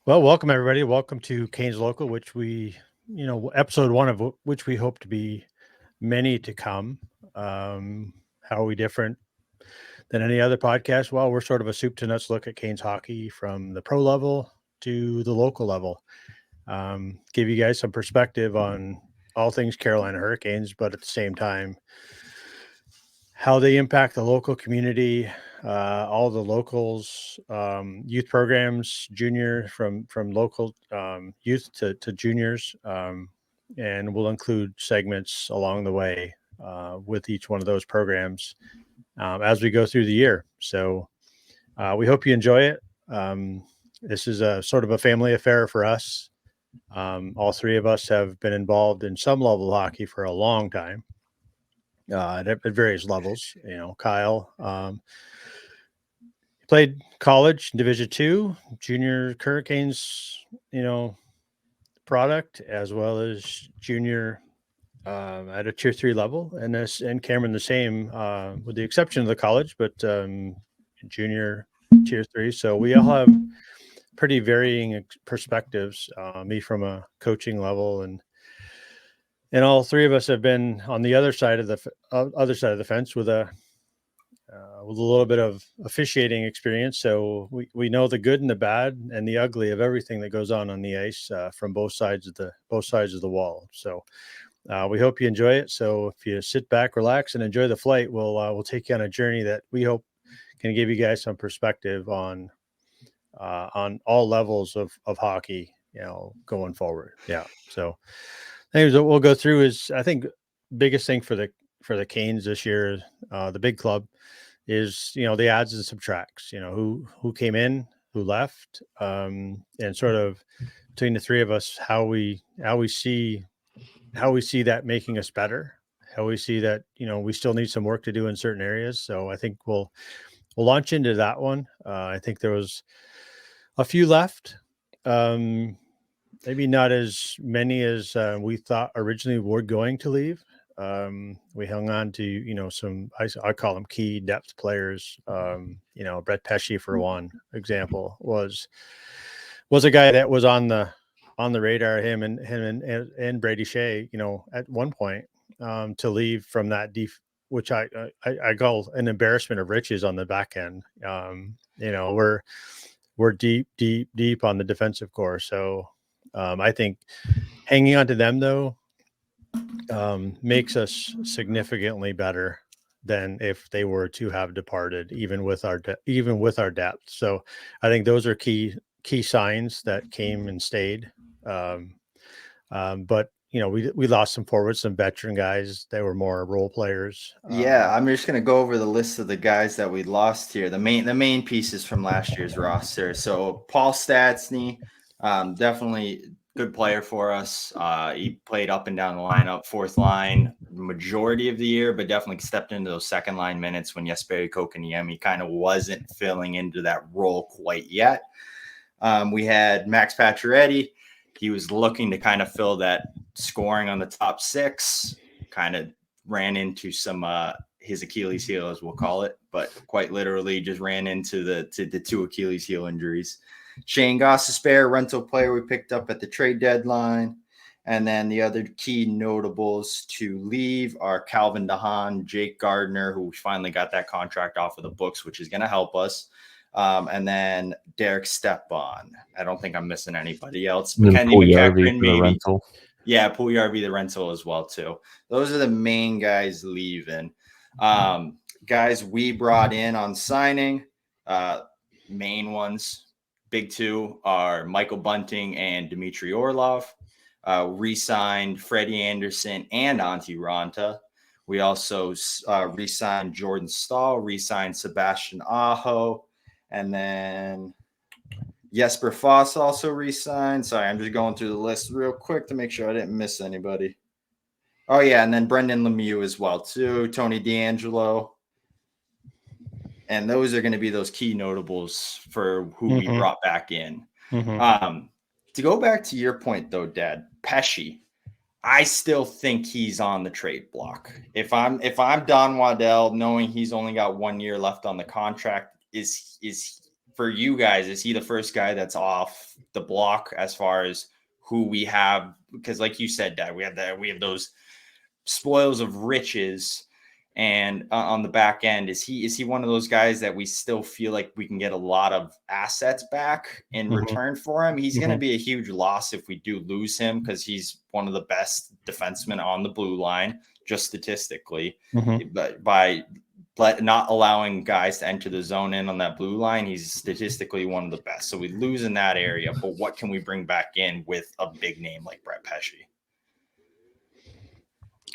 Well, welcome everybody. Welcome to Canes Local, which episode one of which we hope to be many to come. How are we different than any other podcast? Well, we're sort of a soup to nuts look at Canes hockey from the pro level to the local level. Give you guys some perspective on all things Carolina Hurricanes, but at the same time, how they impact the local community, all the locals, youth programs, junior from local youth to juniors, and we'll include segments along the way with each one of those programs as we go through the year. So we hope you enjoy it. This is a sort of a family affair for us. All three of us have been involved in some level of hockey for a long time at various levels. Kyle played college, Division two, junior Hurricanes, product, as well as junior at a tier three level, and Cameron the same, with the exception of the college, but junior tier three. So we all have pretty varying perspectives. Me from a coaching level, and all three of us have been on the other side of the fence with a little bit of officiating experience. So we know the good and the bad and the ugly of everything that goes on the ice from both sides of the wall. So we hope you enjoy it. So if you sit back, relax, and enjoy the flight, we'll take you on a journey that we hope can give you guys some perspective on all levels of hockey, going forward. Yeah. So things that we'll go through is, I think, biggest thing for the Canes this year, the big club, is the adds and subtracts. Who came in, who left, and sort of between the three of us, how we see that making us better, how we see that we still need some work to do in certain areas. So I think we'll launch into that one. I think there was a few left. Um, Maybe not as many as we thought originally were going to leave. We hung on to some, I call them key depth players. Brett Pesce, for one example, was a guy that was on the radar. Him and Brady Shea, at one point, to leave from that which I call an embarrassment of riches on the back end. We're deep, deep, deep on the defensive core. So I think hanging on to them, though, makes us significantly better than if they were to have departed, even with our depth. So I think those are key signs that came and stayed. Um, but we lost some forwards, some veteran guys. They were more role players. Yeah, I'm just gonna go over the list of the guys that we lost here. The main pieces from last year's roster. So Paul Stastny, definitely good player for us. He played up and down the lineup, fourth line majority of the year, but definitely stepped into those second line minutes when Jesperi Kokaniemi kind of wasn't filling into that role quite yet. We had Max Pacioretty. He was looking to kind of fill that scoring on the top six, kind of ran into some his Achilles heel, as we'll call it, but quite literally just ran into the two Achilles heel injuries. Shane Gostisbehere, rental player we picked up at the trade deadline. And then the other key notables to leave are Calvin DeHaan, Jake Gardner, who finally got that contract off of the books, which is going to help us. And then Derek Stepan. I don't think I'm missing anybody else. And then Kenny Puljujarvi McEachran, for the maybe. rental. Yeah, Puljujarvi, the rental as well, too. Those are the main guys leaving. Guys we brought in on signing, main ones, big two, are Michael Bunting and Dmitry Orlov. Re-signed Freddie Anderson and Antti Ranta. We also re-signed Jordan Stahl, re-signed Sebastian Aho, and then Jesper Foss also re-signed. Sorry, I'm just going through the list real quick to make sure I didn't miss anybody. Oh, yeah, and then Brendan Lemieux as well, too. Tony DeAngelo. And those are going to be those key notables for who we brought back in. To go back to your point, though, Dad, Pesce, I still think he's on the trade block. If I'm Don Waddell, knowing he's only got 1 year left on the contract, is for you guys, is he the first guy that's off the block as far as who we have? Because like you said, Dad, we have those spoils of riches. And on the back end, is he one of those guys that we still feel like we can get a lot of assets back in return for him? He's going to be a huge loss if we do lose him, because he's one of the best defensemen on the blue line, just statistically. But by not allowing guys to enter the zone in on that blue line, he's statistically one of the best. So we lose in that area. But what can we bring back in with a big name like Brett Pesce?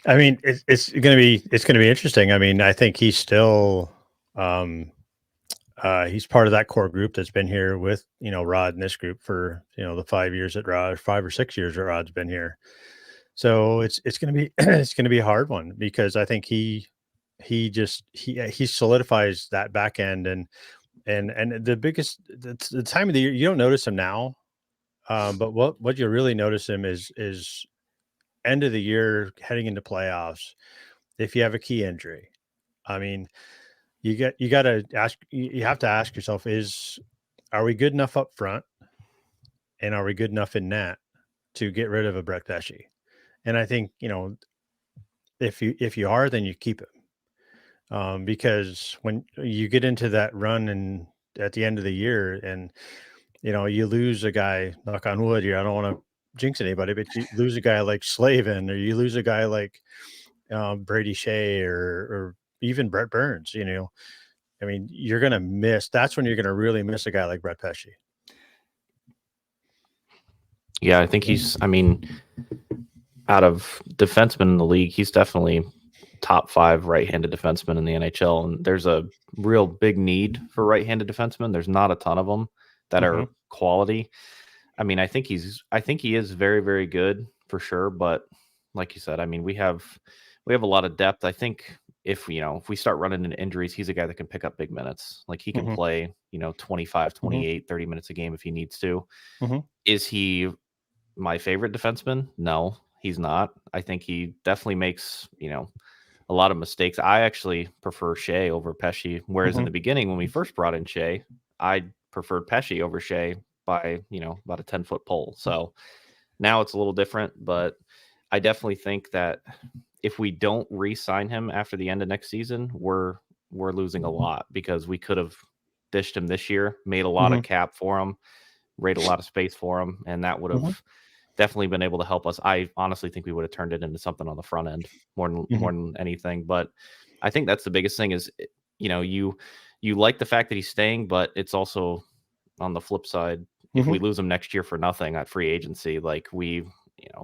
I mean, it's going to be interesting. I mean, I think he's still he's part of that core group that's been here with, Rod and this group for, the 5 years that Rod, 5 or 6 years that Rod's been here. So it's going to be it's going to be a hard one, because I think he solidifies that back end, and the biggest, the time of the year, you don't notice him now, but what you really notice him is end of the year, heading into playoffs, if you have a key injury. I mean, you have to ask yourself, are we good enough up front, and are we good enough in net to get rid of a Brett Pesce? And I think, if you are, then you keep him, because when you get into that run and at the end of the year, and you lose a guy, knock on wood here, I don't want to jinx anybody, but you lose a guy like Slavin, or you lose a guy like Brady Shea, or even Brett Burns, I mean, you're going to miss. That's when you're going to really miss a guy like Brett Pesce. Yeah, I think out of defensemen in the league, he's definitely top 5 right-handed defenseman in the NHL. And there's a real big need for right-handed defensemen. There's not a ton of them that are quality. I mean, I think he is very, very good for sure. But like you said, I mean, we have a lot of depth. I think if we start running into injuries, he's a guy that can pick up big minutes. Like, he can play, 25, 28, 30 minutes a game if he needs to. Is he my favorite defenseman? No, he's not. I think he definitely makes, a lot of mistakes. I actually prefer Shea over Pesce, whereas in the beginning, when we first brought in Shea, I preferred Pesce over Shea by, about a 10-foot pole. So now it's a little different, but I definitely think that if we don't re-sign him after the end of next season, we're losing a lot, because we could have dished him this year, made a lot of cap for him, raid a lot of space for him, and that would have definitely been able to help us. I honestly think we would have turned it into something on the front end more than anything. But I think that's the biggest thing is, you like the fact that he's staying, but it's also on the flip side, if we lose him next year for nothing at free agency, like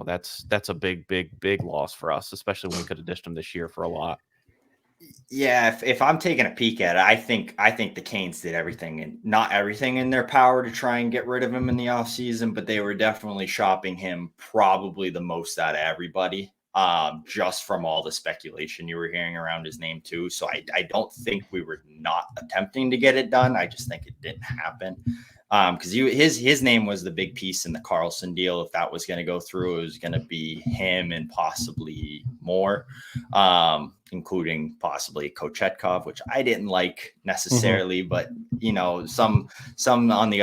that's a big, big, big loss for us, especially when we could have dished him this year for a lot. Yeah, if I'm taking a peek at it, I think the Canes did everything, and not everything in their power, to try and get rid of him in the offseason, but they were definitely shopping him probably the most out of everybody, just from all the speculation you were hearing around his name too. So I don't think we were not attempting to get it done. I just think it didn't happen. Because his name was the big piece in the Carlson deal. If that was going to go through, it was going to be him and possibly more, including possibly Kochetkov, which I didn't like necessarily, but some on the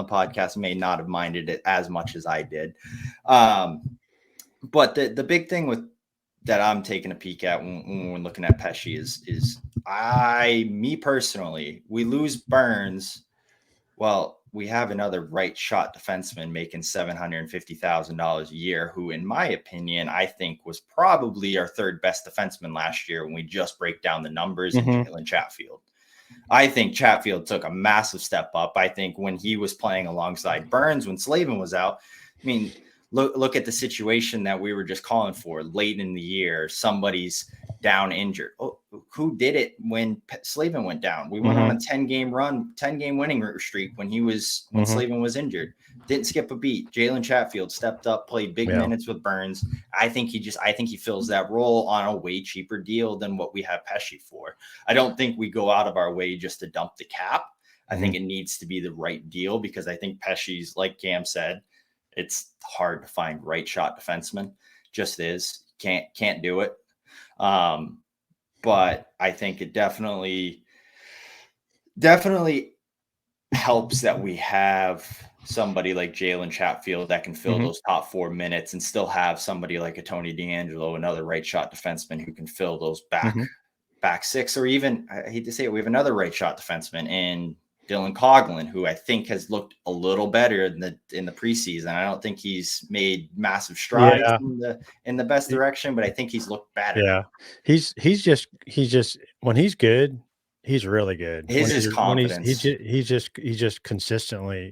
podcast may not have minded it as much as I did. But the big thing that I'm taking a peek at when we're looking at Pesce is me personally, we lose Burns. Well, we have another right shot defenseman making $750,000 a year, who, in my opinion, I think was probably our third best defenseman last year when we just break down the numbers in Jalen Chatfield. I think Chatfield took a massive step up. I think when he was playing alongside Burns, when Slavin was out, I mean, look at the situation that we were just calling for late in the year. Somebody's down injured. Oh, who did it when Slavin went down? We went on a 10-game winning streak when Slavin was injured. Didn't skip a beat. Jalen Chatfield stepped up, played big minutes with Burns. I think he fills that role on a way cheaper deal than what we have Pesce for. I don't think we go out of our way just to dump the cap. I think it needs to be the right deal, because I think Pesce's, like Cam said, it's hard to find right shot defensemen. Just is. Can't do it. But I think it definitely helps that we have somebody like Jalen Chatfield that can fill Mhm. those top 4 minutes and still have somebody like a Tony DeAngelo, another right shot defenseman who can fill those Mhm. back six, or even, I hate to say it, we have another right shot defenseman in Dylan Coughlin, who I think has looked a little better in the preseason. I don't think he's made massive strides Yeah. in the best direction, but I think he's looked better. Yeah. He's just when he's good, he's really good. His confidence. He's just consistently,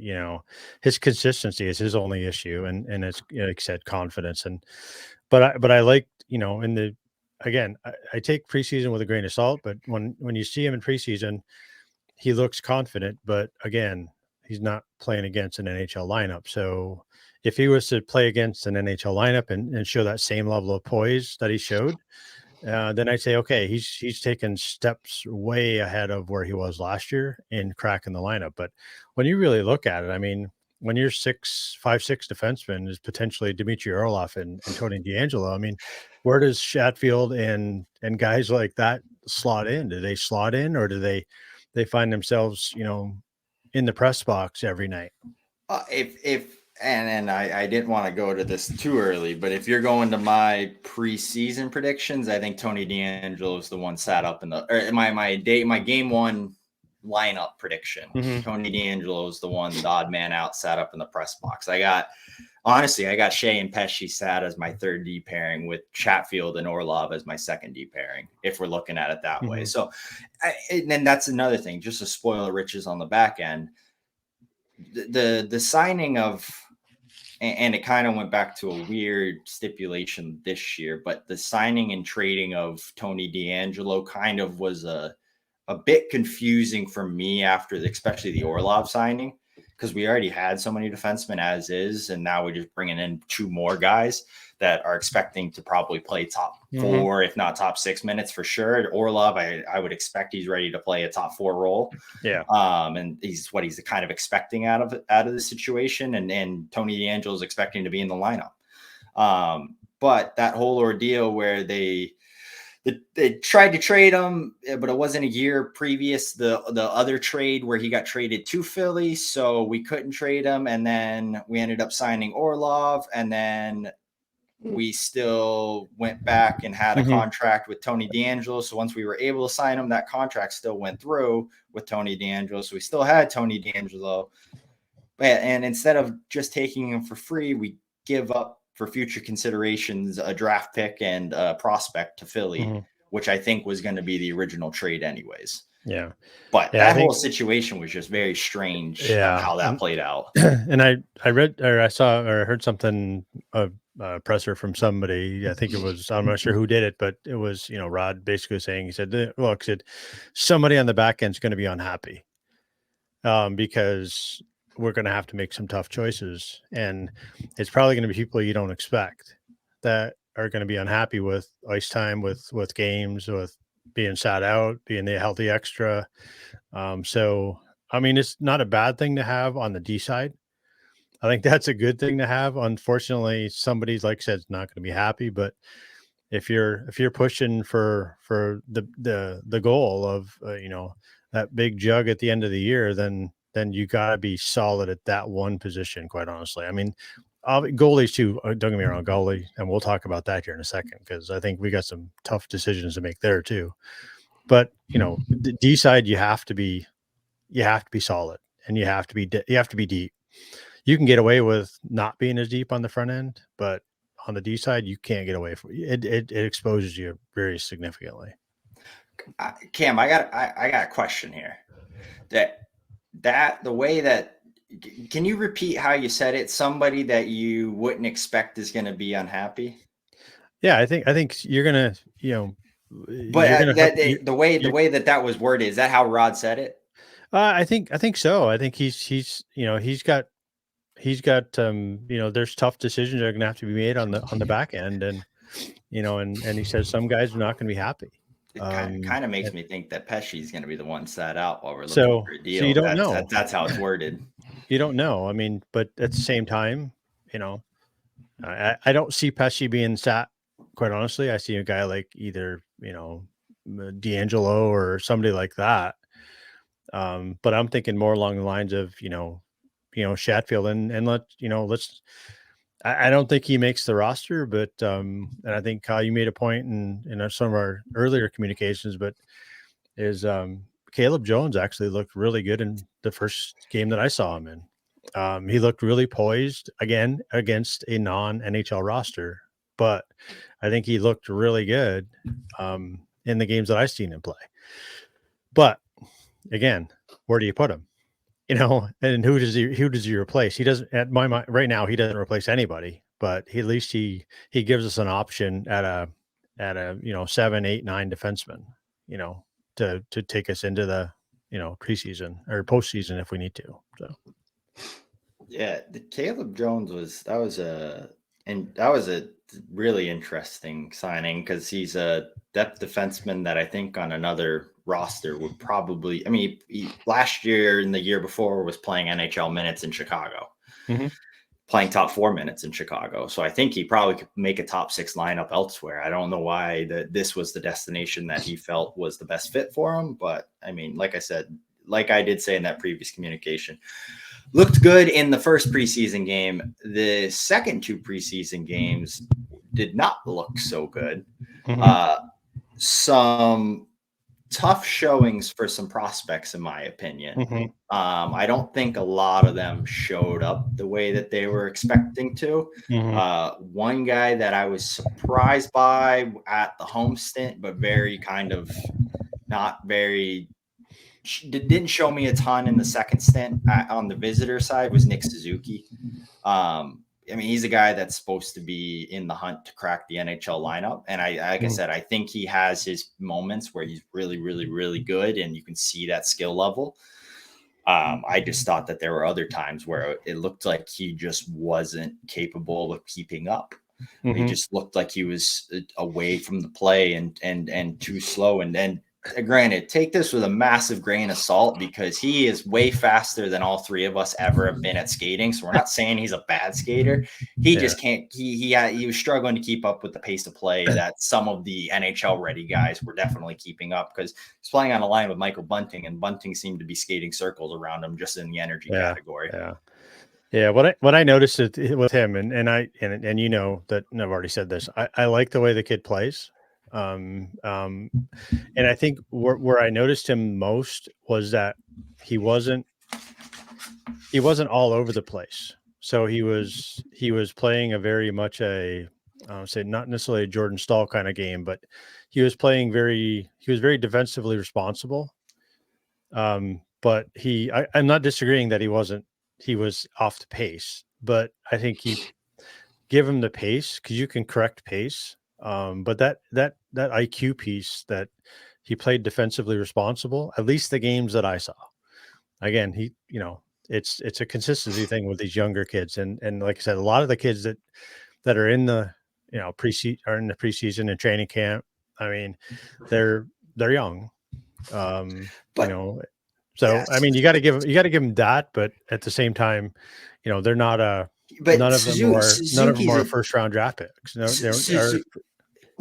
his consistency is his only issue, and it's, like I said, confidence. And but I like, in the again, I take preseason with a grain of salt, but when you see him in preseason, he looks confident, but again, he's not playing against an NHL lineup. So if he was to play against an NHL lineup and show that same level of poise that he showed, then I'd say, okay, he's taken steps way ahead of where he was last year in cracking the lineup. But when you really look at it, I mean, when your 5'6" defenseman is potentially Dmitry Orlov and Tony DeAngelo, I mean, where does Chatfield and guys like that slot in? Do they slot in, or do they find themselves, in the press box every night? If and I didn't want to go to this too early, but if you're going to my preseason predictions, I think Tony DeAngelo is the one sat up in the, or my game one lineup prediction. Mhm. Tony DeAngelo is the one, the odd man out, sat up in the press box. I got Shea and Pesci sat as my third D pairing, with Chatfield and Orlov as my second D pairing, if we're looking at it that way. Mhm. So, and then that's another thing, just to spoil the riches on the back end. The signing of, and it kind of went back to a weird stipulation this year, but the signing and trading of Tony DeAngelo kind of was a bit confusing for me after especially the Orlov signing, because we already had so many defensemen as is, and now we're just bringing in two more guys that are expecting to probably play top four, if not top 6 minutes for sure. Orlov, I would expect he's ready to play a top 4 role. Yeah. And he's kind of expecting out of the situation, and Tony DeAngelo is expecting to be in the lineup. But that whole ordeal where they tried to trade him, but it wasn't a year previous the other trade where he got traded to Philly, so we couldn't trade him, and then we ended up signing Orlov, and then we still went back and had a contract with Tony DeAngelo. So once we were able to sign him, that contract still went through with Tony DeAngelo. So we still had Tony DeAngelo. And instead of just taking him for free, we give up, for future considerations, a draft pick and a prospect to Philly, which I think was going to be the original trade anyways. Yeah. But that whole situation was just very strange, how that played out. And I read, or I saw, or heard something, presser from somebody. I think it was, I'm not sure who did it, but it was, Rod basically saying, he said, look, somebody on the back end is going to be unhappy, because we're going to have to make some tough choices, and it's probably going to be people you don't expect that are going to be unhappy with ice time, with games, with being sat out, being the healthy extra. So, I mean, it's not a bad thing to have on the D side. I think that's a good thing to have. Unfortunately, somebody's, like I said, not going to be happy. But if you're pushing for the goal of that big jug at the end of the year, then you got to be solid at that one position. Quite honestly, I mean, goalies too. Don't get me wrong, goalie, and we'll talk about that here in a second, because I think we got some tough decisions to make there too. But the D side, you have to be solid, and you have to be deep. You can get away with not being as deep on the front end, but on the D side, you can't get away from it. It exposes you very significantly. Cam, I got a question here. The way that, can you repeat how you said it? Somebody that you wouldn't expect is going to be unhappy. Yeah, I think you're gonna, but the way that was worded, is that how Rod said it? I think so. I think he's got there's tough decisions that are gonna have to be made on the back end, and and he says some guys are not going to be happy. It kind of makes me think that Pesci is going to be the one sat out while we're looking for a deal. So you don't know. That's how it's worded. You don't know. I mean, but at the same time, I don't see Pesci being sat. Quite honestly, I see a guy like either DeAngelo or somebody like that But I'm thinking more along the lines of, Chatfield and let's, I don't think he makes the roster, but, and I think Kyle, you made a point in some of our earlier communications, but is, Caleb Jones actually looked really good in the first game that I saw him in. He looked really poised again against a non-NHL roster, but I think he looked really good in the games that I've seen him play. But again, where do you put him? And who does he replace? He doesn't, at my mind right now, he doesn't replace anybody, but at least he gives us an option at a 7, 8, 9 defenseman, to take us into the preseason or postseason if we need to. So Yeah, the Caleb Jones was a really interesting signing because he's a depth defenseman that I think on another roster would probably. I mean, he last year and the year before was playing NHL minutes in Chicago, playing top 4 minutes in Chicago. So I think he probably could make a top 6 lineup elsewhere. I don't know why this was the destination that he felt was the best fit for him, but I mean, like I said, like I did say in that previous communication. Looked good in the first preseason game. The second 2 preseason games did not look so good. Some tough showings for some prospects, in my opinion. I don't think a lot of them showed up the way that they were expecting to. One guy that I was surprised by at the home stint, but very kind of not very didn't show me a ton in the second stint on the visitor side was Nick Suzuki. I mean, he's a guy that's supposed to be in the hunt to crack the NHL lineup. And like I said, I think he has his moments where he's really, really, really good. And you can see that skill level. I just thought that there were other times where it looked like he just wasn't capable of keeping up. He just looked like he was away from the play and too slow. And then, granted, take this with a massive grain of salt because he is way faster than all 3 of us ever have been at skating. So we're not saying he's a bad skater. He just can't. He was struggling to keep up with the pace of play that some of the NHL ready guys were definitely keeping up because he's playing on a line with Michael Bunting, and Bunting seemed to be skating circles around him just in the energy category. Yeah. What I noticed with him, and you know that I've already said this. I like the way the kid plays. And I think where I noticed him most was that he wasn't all over the place. So he was playing a very much I would say not necessarily a Jordan Staal kind of game, but he was very defensively responsible. But I'm not disagreeing that he was off the pace, but I think you give him the pace because you can correct pace. But that IQ piece that he played defensively responsible, at least the games that I saw. Again, it's a consistency thing with these younger kids, and like I said, a lot of the kids that are in the preseason and training camp. I mean, they're young, so yes. I mean, you got to give them that, but at the same time, they're not none of them are first round draft picks.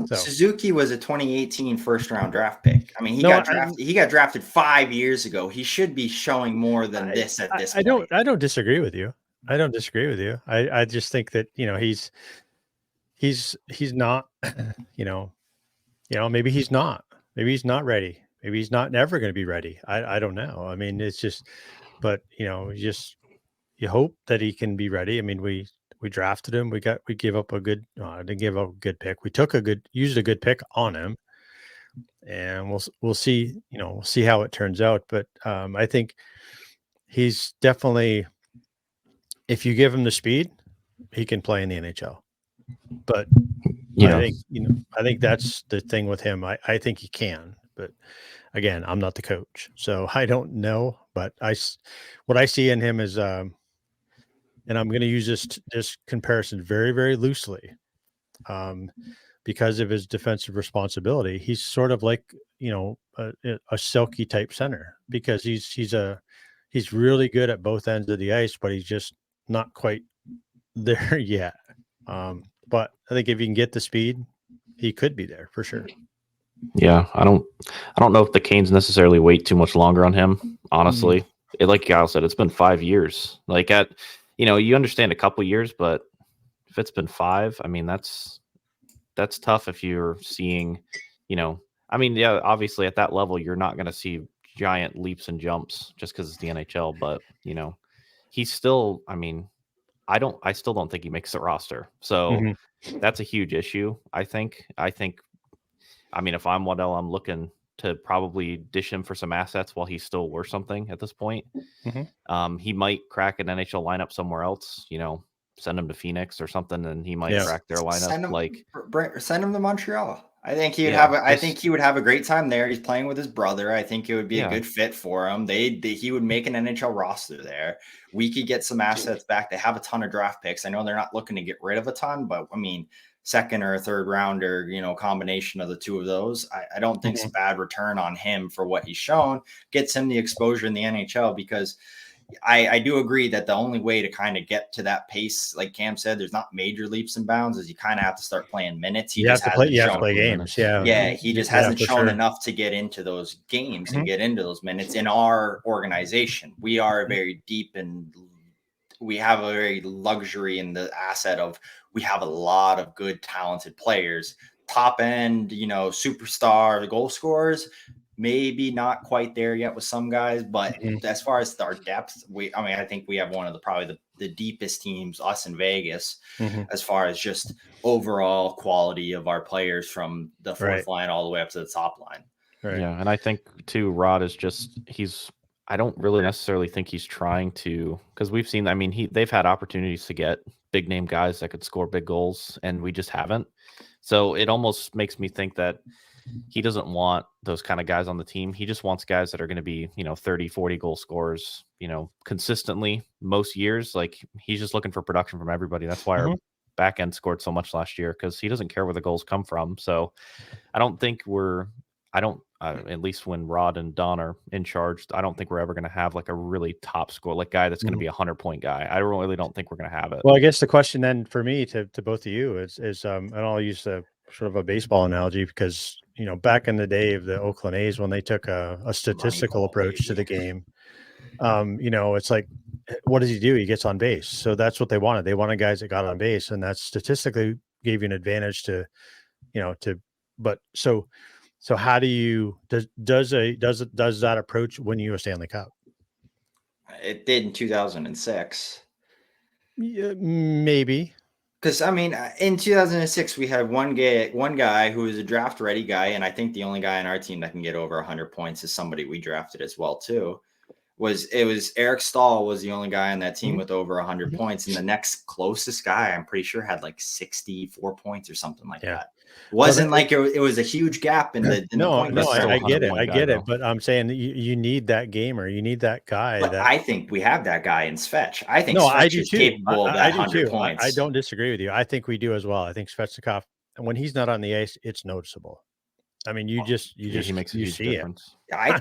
Suzuki was a 2018 first round draft pick. I mean, he got drafted 5 years ago. He should be showing more than this at this point. I don't disagree with you. I just think that, he's not, maybe he's not ready. Maybe he's not never going to be ready. I don't know. I mean, it's just, but you hope that he can be ready. I mean, we drafted him. We gave up a good, didn't give up a good pick. We used a good pick on him, and we'll see, we'll see how it turns out. But I think he's definitely, if you give him the speed, he can play in the NHL. But I think that's the thing with him. I think he can, but again, I'm not the coach, so I don't know. But what I see in him is, and I'm going to use this comparison very, very loosely, because of his defensive responsibility. He's sort of like, a Silky type center, because he's really good at both ends of the ice, but he's just not quite there yet. But I think if you can get the speed, he could be there for sure. Yeah, I don't know if the Canes necessarily wait too much longer on him. honestly. Like Kyle said, it's been 5 years. Like you understand a couple years, but if it's been 5, I mean, that's tough if you're seeing, I mean, yeah, obviously at that level, you're not going to see giant leaps and jumps just because it's the NHL, but, he's still, I mean, I still don't think he makes the roster. So that's a huge issue, I think. I mean, if I'm Waddell, I'm looking to probably dish him for some assets while he's still worth something at this point. He might crack an NHL lineup somewhere else, send him to Phoenix or something, and he might crack their lineup. Send him to Montreal. I think he would have a great time there. He's playing with his brother. I think it would be a good fit for him. He would make an NHL roster there. We could get some assets back. They have a ton of draft picks. I know they're not looking to get rid of a ton, but I mean, second or third rounder, combination of the two of those. I don't think it's a bad return on him for what he's shown. Gets him the exposure in the NHL, because I do agree that the only way to kind of get to that pace, like Cam said, there's not major leaps and bounds, is you kind of have to start playing minutes. You have to play games. Yeah. He just hasn't shown enough to get into those games and get into those minutes in our organization. We are very deep, and we have a very luxury in the asset of, we have a lot of good, talented players, top end, superstar goal scorers. Maybe not quite there yet with some guys, but as far as our depth, I think we have one of probably the deepest teams, us in Vegas, as far as just overall quality of our players from the fourth line all the way up to the top line. Right. Yeah. And I think too, Rod is I don't really necessarily think he's trying to, because we've seen, I mean, they've had opportunities to get big name guys that could score big goals, and we just haven't. So it almost makes me think that he doesn't want those kind of guys on the team. He just wants guys that are going to be, 30, 40 goal scorers, consistently most years. Like, he's just looking for production from everybody. That's why our back end scored so much last year, because he doesn't care where the goals come from. So I don't think at least when Rod and Don are in charge, I don't think we're ever going to have like a really top score, like guy that's going to be 100-point guy. I really don't think we're going to have it. Well, I guess the question then for me to both of you is and I'll use a sort of a baseball analogy, because, back in the day of the Oakland A's, when they took a statistical approach to the game, it's like, what does he do? He gets on base. So that's what they wanted. They wanted guys that got on base, and that statistically gave you an advantage so how do you does that approach win you a Stanley Cup? It did in 2006. Yeah, maybe. Because, I mean, in 2006, we had one guy who was a draft-ready guy, and I think the only guy on our team that can get over 100 points is somebody we drafted as well, too. It was Eric Stahl was the only guy on that team with over 100 points, and the next closest guy, I'm pretty sure, had like 64 points or something like that. Wasn't like it was a huge gap in the point. I get it. But I'm saying you need that gamer. You need that guy. But I think we have that guy in Svetch. I think Svetch is capable of that 100 points. I don't disagree with you. I think we do as well. I think Svechnikov, when he's not on the ice, it's noticeable. I mean, he makes a huge difference. I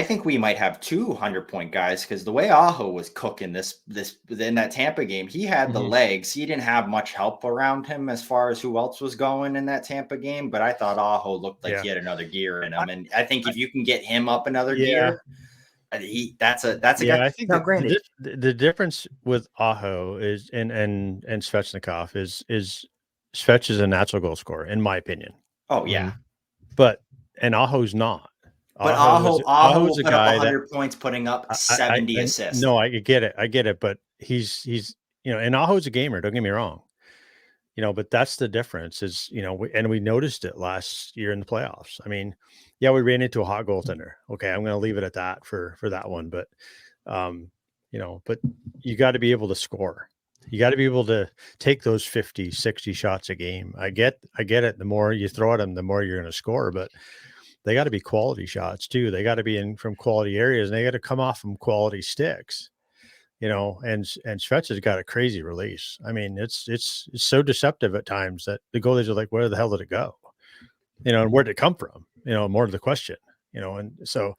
think we might have 200-point guys, because the way Aho was cooking this in that Tampa game, he had the legs. He didn't have much help around him as far as who else was going in that Tampa game. But I thought Aho looked like he had another gear in him, and I think if you can get him up another gear, that's a guy. I think granted, the difference with Aho is and Svechnikov is Svetch is a natural goal scorer, in my opinion. Oh yeah. But Aho's not. But Aho's a guy 100 points, putting up 70 assists. No, I get it. But he's and Aho's a gamer. Don't get me wrong. But that's the difference. Is and we noticed it last year in the playoffs. I mean, we ran into a hot goaltender. Okay, I'm going to leave it at that for that one. But but you got to be able to score. You got to be able to take those 50, 60 shots a game. I get it. The more you throw at them, the more you're going to score, but they got to be quality shots too. They got to be in from quality areas, and they got to come off from quality sticks, and Svetch has got a crazy release. I mean, it's so deceptive at times that the goalies are like, where the hell did it go? And where did it come from? More to the question, and so,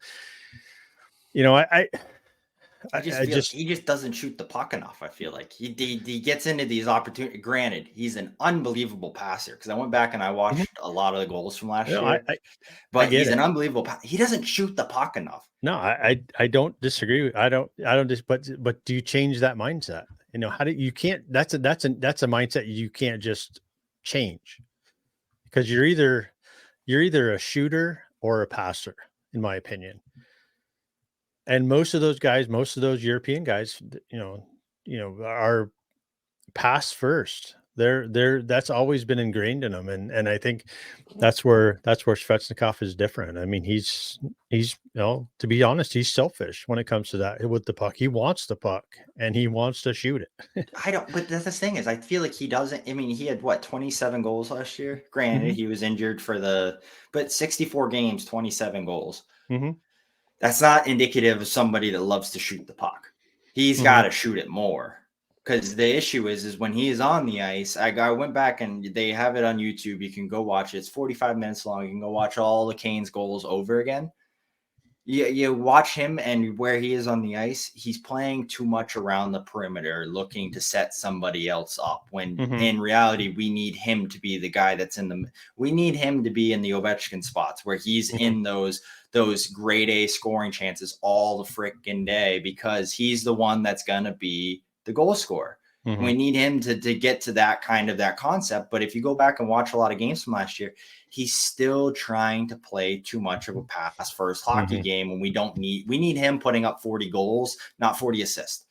He just doesn't shoot the puck enough. I feel like he gets into these opportunities. Granted, he's an unbelievable passer because I went back and I watched a lot of the goals from last No, year. I But get he's it. an unbelievable. He doesn't shoot the puck enough. No, I don't disagree. I don't but do you change that mindset? You know, how do you can't that's a mindset you can't just change, because you're either a shooter or a passer, in my opinion. And most of those European guys, are pass first. That's always been ingrained in them, and I think that's where Svechnikov is different. I mean, he's to be honest, he's selfish when it comes to that with the puck. He wants the puck and he wants to shoot it. I don't, but that's the thing is, I feel like he doesn't. I mean, he had 27 goals last year. Granted, he was injured but 64 games, 27 goals. Mm-hmm. That's not indicative of somebody that loves to shoot the puck. He's got to shoot it more. Because the issue is when he is on the ice, I went back and they have it on YouTube. You can go watch it. It's 45 minutes long. You can go watch all the Canes goals over again. You watch him and where he is on the ice, he's playing too much around the perimeter, looking to set somebody else up. When in reality, we need him to be the guy that's we need him to be in the Ovechkin spots where he's in those grade A scoring chances all the freaking day, because he's the one that's going to be the goal scorer. We need him to get to that concept. But if you go back and watch a lot of games from last year, he's still trying to play too much of a pass first hockey game. And we need him putting up 40 goals, not 40 assists.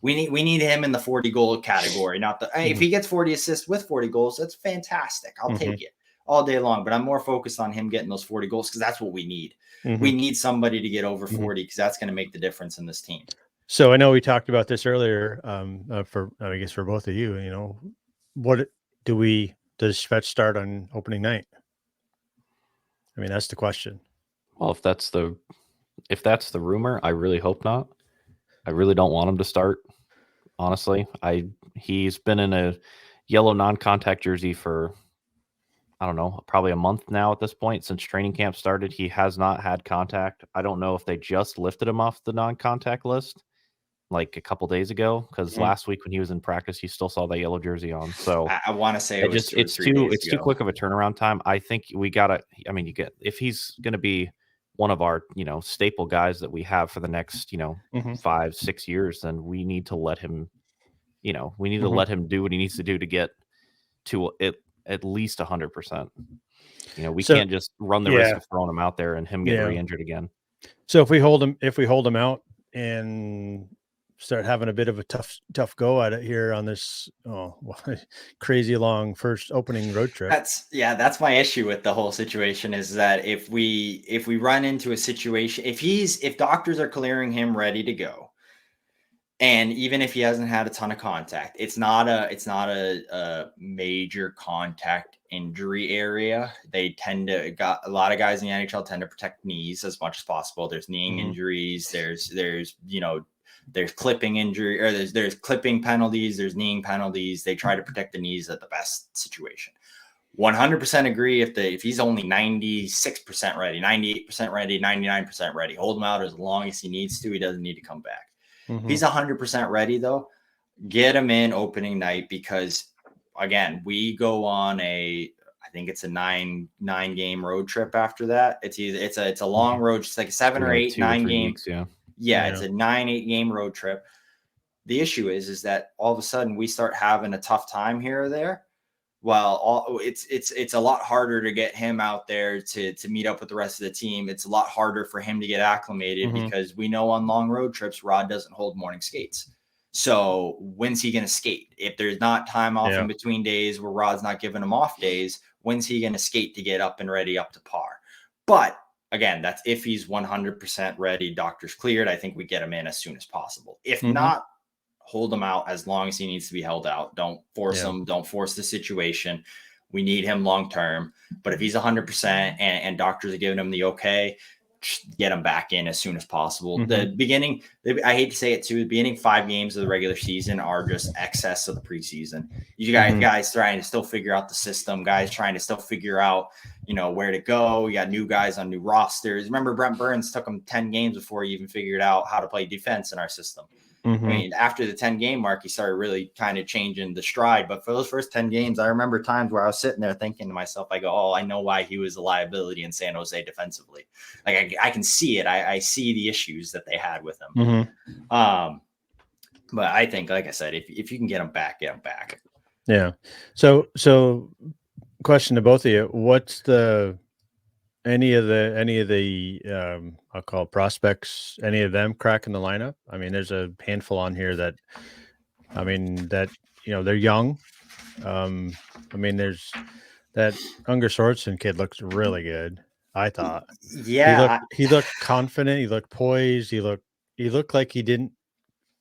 We need him in the 40 goal category, not the, hey, if he gets 40 assists with 40 goals, that's fantastic. I'll take it all day long, but I'm more focused on him getting those 40 goals because that's what we need. We need somebody to get over 40 because that's going to make the difference in this team. So I know we talked about this earlier. For both of you, what does Svetch start on opening night? I mean, that's the question. Well, if that's the rumor, I really hope not. I really don't want him to start. Honestly, he's been in a yellow non-contact jersey for, I don't know, probably a month now at this point. Since training camp started, he has not had contact. I don't know if they just lifted him off the non-contact list like a couple days ago, because last week when he was in practice, he still saw that yellow jersey on. So I want to say it's too quick of a turnaround time. I think we gotta. I mean, if he's going to be one of our staple guys that we have for the next 5-6 years, then we need to let him. We need to let him do what he needs to do to get to at least 100%. We can't just run the risk of throwing him out there and him getting re-injured again. So if we hold him out and start having a bit of a tough go at it here on this crazy long first opening road trip. That's my issue with the whole situation, is that if we run into a situation, if doctors are clearing him ready to go, and even if he hasn't had a ton of contact, it's not a major contact injury area. They got a lot of guys in the NHL tend to protect knees as much as possible. There's kneeing injuries. There's clipping injury, or there's clipping penalties. There's kneeing penalties. They try to protect the knees at the best situation. 100% agree. If he's only 96% ready, 98% ready, 99% ready, hold him out as long as he needs to. He doesn't need to come back. If he's 100% ready, though, get him in opening night, because again, we go on I think it's a nine game road trip after that. It's a long road, just like a 7 or 8, 9 games. Yeah, it's a 9-8 game road trip. The issue is that all of a sudden we start having a tough time here or there. Well, it's a lot harder to get him out there to meet up with the rest of the team. It's a lot harder for him to get acclimated because we know on long road trips, Rod doesn't hold morning skates. So when's he going to skate? If there's not time off in between days where Rod's not giving him off days, when's he going to skate to get up and ready up to par? But again, that's if he's 100% ready, doctor's cleared. I think we get him in as soon as possible. If not, hold him out as long as he needs to be held out. Don't force him. Don't force the situation. We need him long term. But if he's 100% and doctors are giving him the okay, get him back in as soon as possible. The beginning, I hate to say it too, the beginning 5 games of the regular season are just excess of the preseason. You guys trying to still figure out the system, guys trying to still figure out, where to go. You got new guys on new rosters. Remember, Brent Burns took him 10 games before he even figured out how to play defense in our system. Mm-hmm. I mean, after the 10-game mark, he started really kind of changing the stride. But for those first 10 games, I remember times where I was sitting there thinking to myself, I go, oh, I know why he was a liability in San Jose defensively. Like, I can see it. I see the issues that they had with him. Mm-hmm. But I think, like I said, if you can get him back, get him back. Yeah. So question to both of you: what's any of the I'll call prospects, any of them cracking the lineup? I mean, there's a handful on here that, I mean, that they're young. I mean, there's that Unger Sorensen kid looks really good. I thought. Yeah, he looked confident. He looked poised. He looked like he didn't.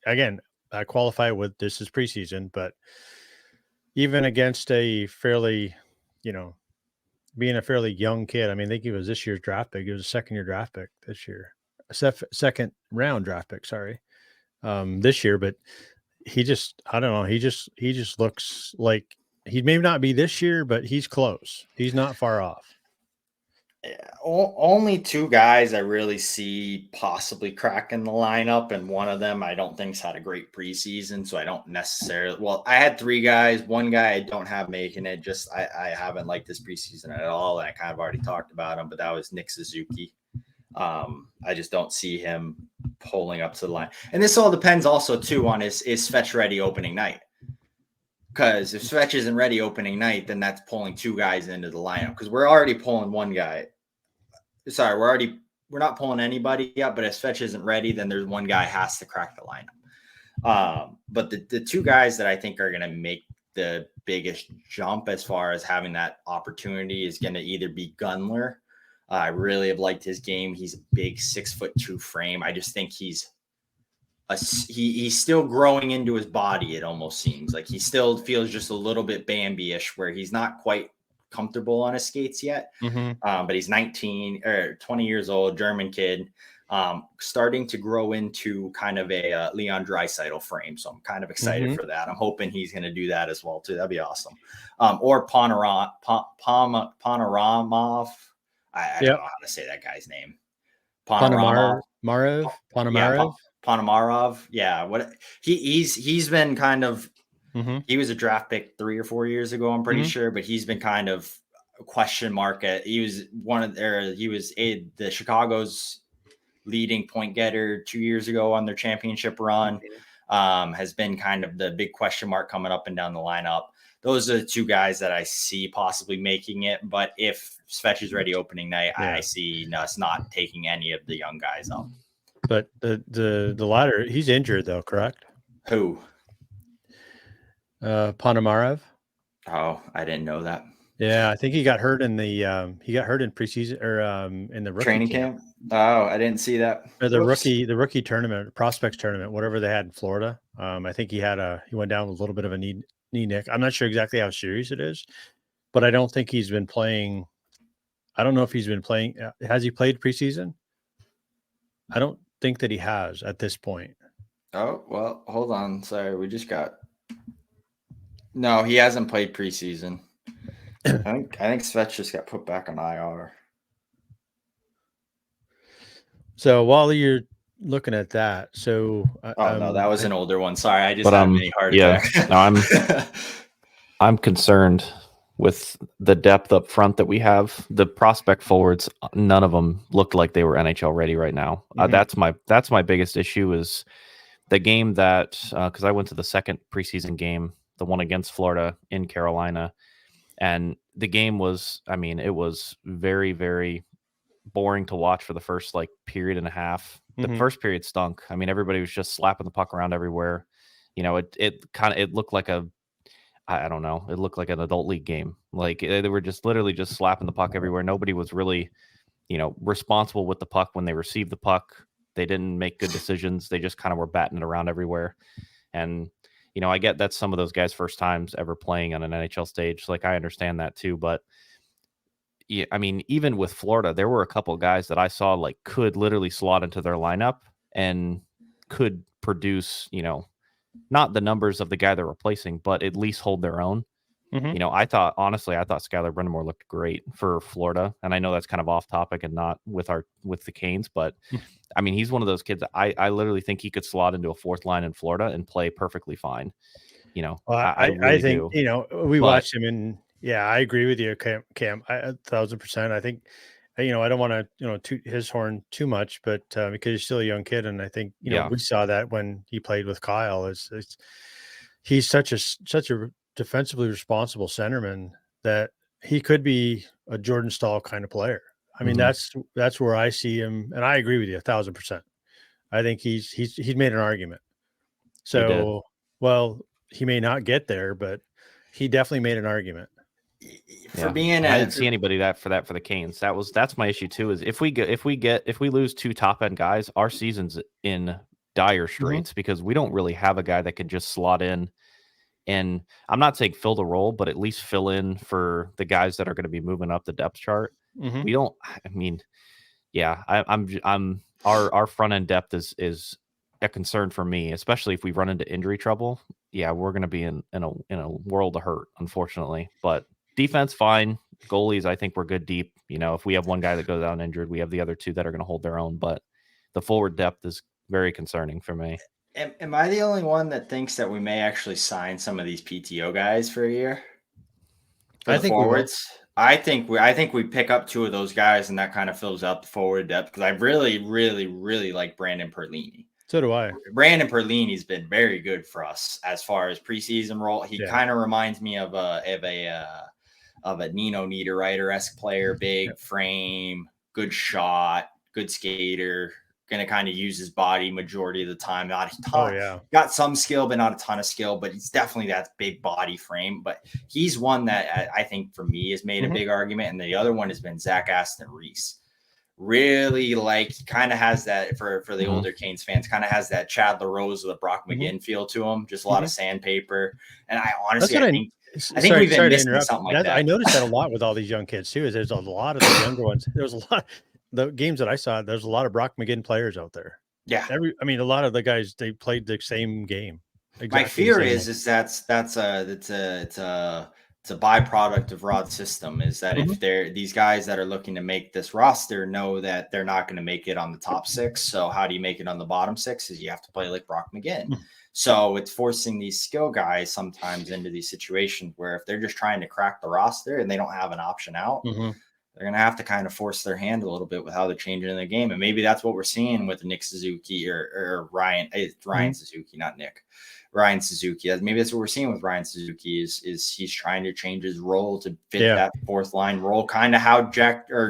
Again, I qualify with this is preseason, but even against a fairly, being a fairly young kid, I mean, I think he was this year's draft pick. He was a second-year draft pick this year, second round draft pick. Sorry, this year, but he just, I don't know. He just looks like he may not be this year, but he's close. He's not far off. Only two guys I really see possibly cracking the lineup, and one of them I don't think's had a great preseason, so I don't necessarily. Well, I had three guys. One guy I don't have making it. Just I haven't liked this preseason at all, and I kind of already talked about him. But that was Nick Suzuki. I just don't see him pulling up to the line, and this all depends also too on is Svetch ready opening night. Because if Svetch isn't ready opening night, then that's pulling two guys into the lineup. Because we're already pulling one guy. Sorry, we're not pulling anybody yet. But if Svetch isn't ready, then there's one guy has to crack the lineup. But the two guys that I think are going to make the biggest jump as far as having that opportunity is going to either be Gunler. I really have liked his game. He's a big 6'2" frame. I just think he's still growing into his body. It almost seems like he still feels just a little bit Bambi-ish, where he's not quite comfortable on his skates yet. Mm-hmm. But he's 19 or 20 years old, German kid, starting to grow into kind of a Leon Draisaitl frame. So I'm kind of excited for that. I'm hoping he's going to do that as well too. That'd be awesome. Or Panoramov. I don't know how to say that guy's name. Ponomarev. Yeah, Ponomarev. Yeah, what he's been kind of. Mm-hmm. He was a draft pick 3 or 4 years ago, I'm pretty sure, but he's been kind of a question mark. He was the Chicago's leading point getter 2 years ago on their championship run. Has been kind of the big question mark coming up and down the lineup. Those are the two guys that I see possibly making it. But if Svetch is ready opening night, I see us not taking any of the young guys up. But the latter, he's injured though, correct? Who? Ponomarev. Oh, I didn't know that. Yeah, I think he got hurt in the preseason or in the rookie training camp. Oh, I didn't see that. Or the rookie tournament, prospects tournament, whatever they had in Florida. I think he went down with a little bit of a knee nick. I'm not sure exactly how serious it is, but I don't think he's been playing. I don't know if he's been playing. Has he played preseason? I don't think that he has at this point. Oh, well, hold on. Sorry, we just got. No, he hasn't played preseason. I think Svetch just got put back on IR. So while you're looking at that, so no, that was an older one. Sorry, I just had a mini heart attack. No, I'm concerned with the depth up front that we have. The prospect forwards, none of them looked like they were NHL ready right now. That's my biggest issue is the game that because I went to the second preseason game, the one against Florida in Carolina, and the game was, it was very, very boring to watch for the first period and a half. The first period stunk. Everybody was just slapping the puck around everywhere. It looked like I don't know. It looked like an adult league game. They were just literally just slapping the puck everywhere. Nobody was really, responsible with the puck when they received the puck. They didn't make good decisions. They just kind of were batting it around everywhere. And, I get that's some of those guys' first times ever playing on an NHL stage. I understand that too. But yeah, even with Florida, there were a couple of guys that I saw could literally slot into their lineup and could produce, not the numbers of the guy they're replacing, but at least hold their own. Mhm. You know, honestly, I thought Skylar Brindamore looked great for Florida. And I know that's kind of off topic and not with the Canes, but I mean, he's one of those kids that I literally think he could slot into a fourth line in Florida and play perfectly fine. You know, Well, I I really think, do. we But watched him and yeah, I agree with you, Cam, 1,000%. I think, I don't want to, toot his horn too much, but because he's still a young kid. And I think, yeah, we saw that when he played with Kyle he's such a defensively responsible centerman that he could be a Jordan Stahl kind of player. I mean, mhm, that's where I see him. And I agree with you 1,000%. I think he's made an argument. he did. So, well, he may not get there, but he definitely made an argument. For Yeah, being I a didn't see anybody for the Canes. That's my issue too. Is if we lose two top end guys, our season's in dire Mhm. straits because we don't really have a guy that could just slot in. And I'm not saying fill the role, but at least fill in for the guys that are going to be moving up the depth chart. Mhm. We don't. I mean, yeah, I'm our front end depth is a concern for me, especially if we run into injury trouble. Yeah, we're going to be in a world of hurt, unfortunately. But defense, fine. Goalies, I think we're good deep. You know, if we have one guy that goes out injured, we have the other two that are going to hold their own. But the forward depth is very concerning for me. am I the only one that thinks that we may actually sign some of these PTO guys for a year for I the think we will. forwards? I think we pick up two of those guys and that kind of fills out the forward depth because I really, really, really like Brandon Perlini. So do I. Brandon Perlini's been very good for us as far as preseason role. He Yeah. kind of reminds me of a Nino Niederreiter-esque player, big frame, good shot, good skater, going to kind of use his body majority of the time. Not a Oh ton, yeah. got some skill, but not a ton of skill. But he's definitely that big body frame. But he's one that I think for me has made a Mhm. big argument, and the other one has been Zach Aston Reese. Really like kind of has that for the Mhm. older Canes fans, kind of has that Chad LaRose with a Brock Mhm. McGinn feel to him, just a lot of Mhm. sandpaper. And I That's honestly, what I I think s I think sorry we've been sorry to missing interrupt. something like I that. noticed that a lot with all these young kids too, is there's a lot of the younger ones. There's a lot the games that I saw, there's a lot of Brock McGinn players out there. Yeah. A lot of the guys, they played the same game, My exactly the fear same is way. it's a byproduct of Rod's system is that Mhm. if these guys that are looking to make this roster know that they're not going to make it on the top six. So how do you make it on the bottom six? Is you have to play like Brock McGinn. Mhm. So it's forcing these skill guys sometimes into these situations where if they're just trying to crack the roster and they don't have an option out, Mhm. they're going to have to kind of force their hand a little bit with how they're changing the game. And maybe that's what we're seeing with Nick Suzuki or Ryan. It's Ryan Mhm. Suzuki, not Nick. Ryan Suzuki. Maybe that's what we're seeing with Ryan Suzuki is he's trying to change his role to fit Yeah. that fourth line role, kind of how Jack or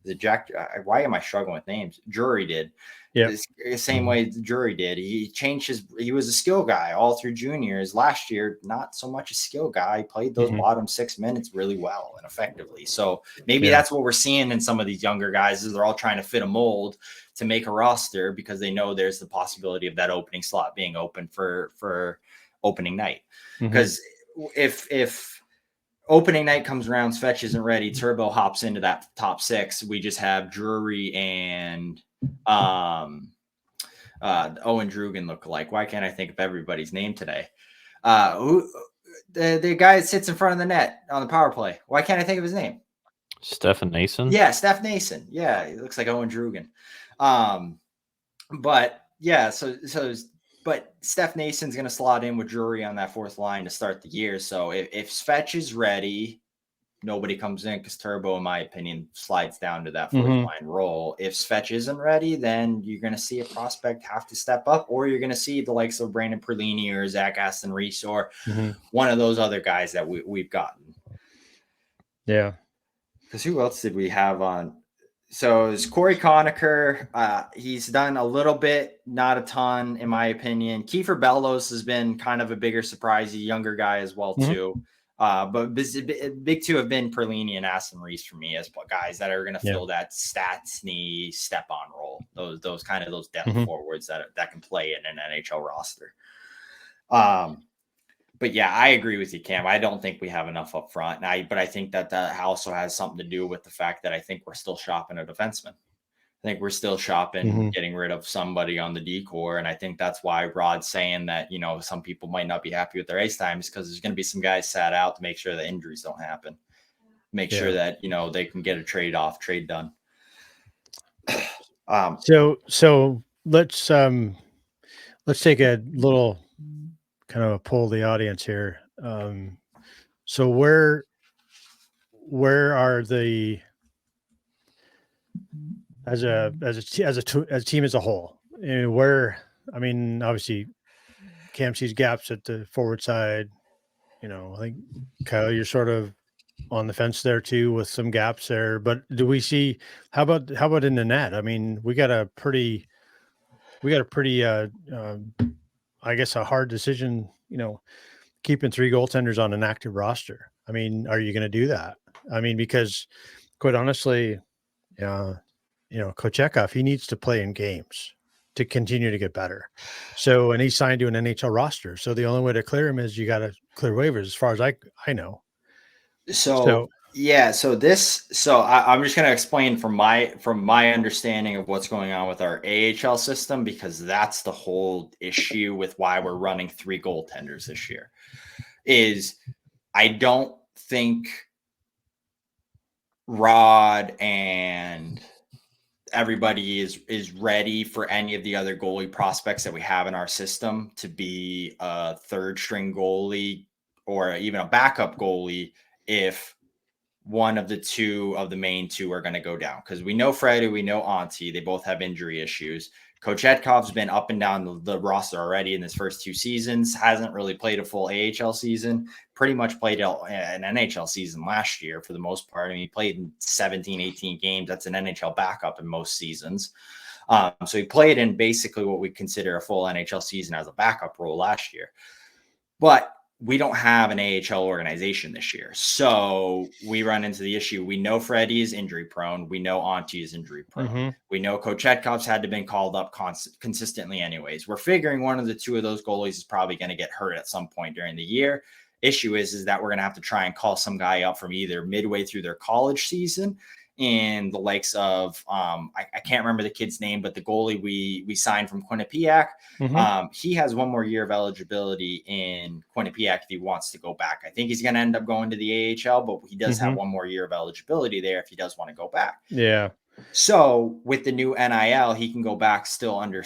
the Jack. Why am I struggling with names? Drury did. Yeah. The same way the Drury did. He changed he was a skill guy all through juniors. Last year, not so much a skill guy. He played those Mhm. bottom 6 minutes really well and effectively. So maybe Yeah. that's what we're seeing in some of these younger guys is they're all trying to fit a mold to make a roster because they know there's the possibility of that opening slot being open for opening night. Mhm. Because if opening night comes around, Svetch isn't ready, Turbo hops into that top 6. We just have Drury and Owen Drugan look alike. Why can't I think of everybody's name today? Who the guy that sits in front of the net on the power play? Why can't I think of his name? Stefan Nason. Yeah, Steph Nason. Yeah, he looks like Owen Drugan. But yeah, but Steph Nason's going to slot in with Drury on that fourth line to start the year. So if Svetch is ready, nobody comes in because Turbo, in my opinion, slides down to that fourth Mhm. line role. If Svetch isn't ready, then you're going to see a prospect have to step up, or you're going to see the likes of Brandon Perlini or Zach Aston Reese or Mhm. one of those other guys that we've gotten. Yeah. Because who else did we have on? So it's Corey Conacher. He's done a little bit, not a ton, in my opinion. Kiefer Bellows has been kind of a bigger surprise. He's a younger guy as well, Mhm. too. But big two have been Perlini and Aston Reese for me as guys that are going to Yeah. fill that Statsny step-on role. Those depth Mhm. forwards that can play in an NHL roster. But yeah, I agree with you, Cam. I don't think we have enough up front. But I think that also has something to do with the fact that I think we're still shopping a defenseman. think we're still shopping, Mhm. getting rid of somebody on the decor. And I think that's why Rod's saying that, some people might not be happy with their ice times because there's going to be some guys sat out to make sure that injuries don't happen. Make sure Yeah. that, they can get a trade done. So let's take a little kind of a poll of the audience here. So where are the as a team as a whole? I mean, obviously Cam sees gaps at the forward side. I think Kyle, you're sort of on the fence there too with some gaps there. But do we see how about in the net? I mean, we got a pretty I guess a hard decision, keeping 3 goaltenders on an active roster. I mean, are you going to do that? I mean, because quite honestly, Kochekov, he needs to play in games to continue to get better. So, and he's signed to an NHL roster. So the only way to clear him is you got to clear waivers, as far as I know. So yeah, so I'm just going to explain from my understanding of what's going on with our AHL system, because that's the whole issue with why we're running 3 goaltenders this year. Is I don't think Rod and everybody is ready for any of the other goalie prospects that we have in our system to be a third string goalie or even a backup goalie if one of the 2 of the main 2 are going to go down. Because we know Freddie, we know Auntie, they both have injury issues. Kochetkov's been up and down the roster already in his first 2 seasons, hasn't really played a full AHL season, pretty much played an NHL season last year for the most part. I mean, he played in 17, 18 games. That's an NHL backup in most seasons. So he played in basically what we consider a full NHL season as a backup role last year. But we don't have an AHL organization this year. So we run into the issue. We know Freddie is injury prone. We know Auntie is injury prone. Mm-hmm. We know Kochetkov's had to been called up consistently anyways. We're figuring one of the 2 of those goalies is probably going to get hurt at some point during the year. Issue is that we're going to have to try and call some guy up from either midway through their college season in the likes of I can't remember the kid's name, but the goalie we signed from Quinnipiac. Mm-hmm. He has 1 more year of eligibility in Quinnipiac if he wants to go back. I think he's going to end up going to the AHL, but he does have 1 more year of eligibility there if he does want to go back. Yeah. So with the new NIL, he can go back still under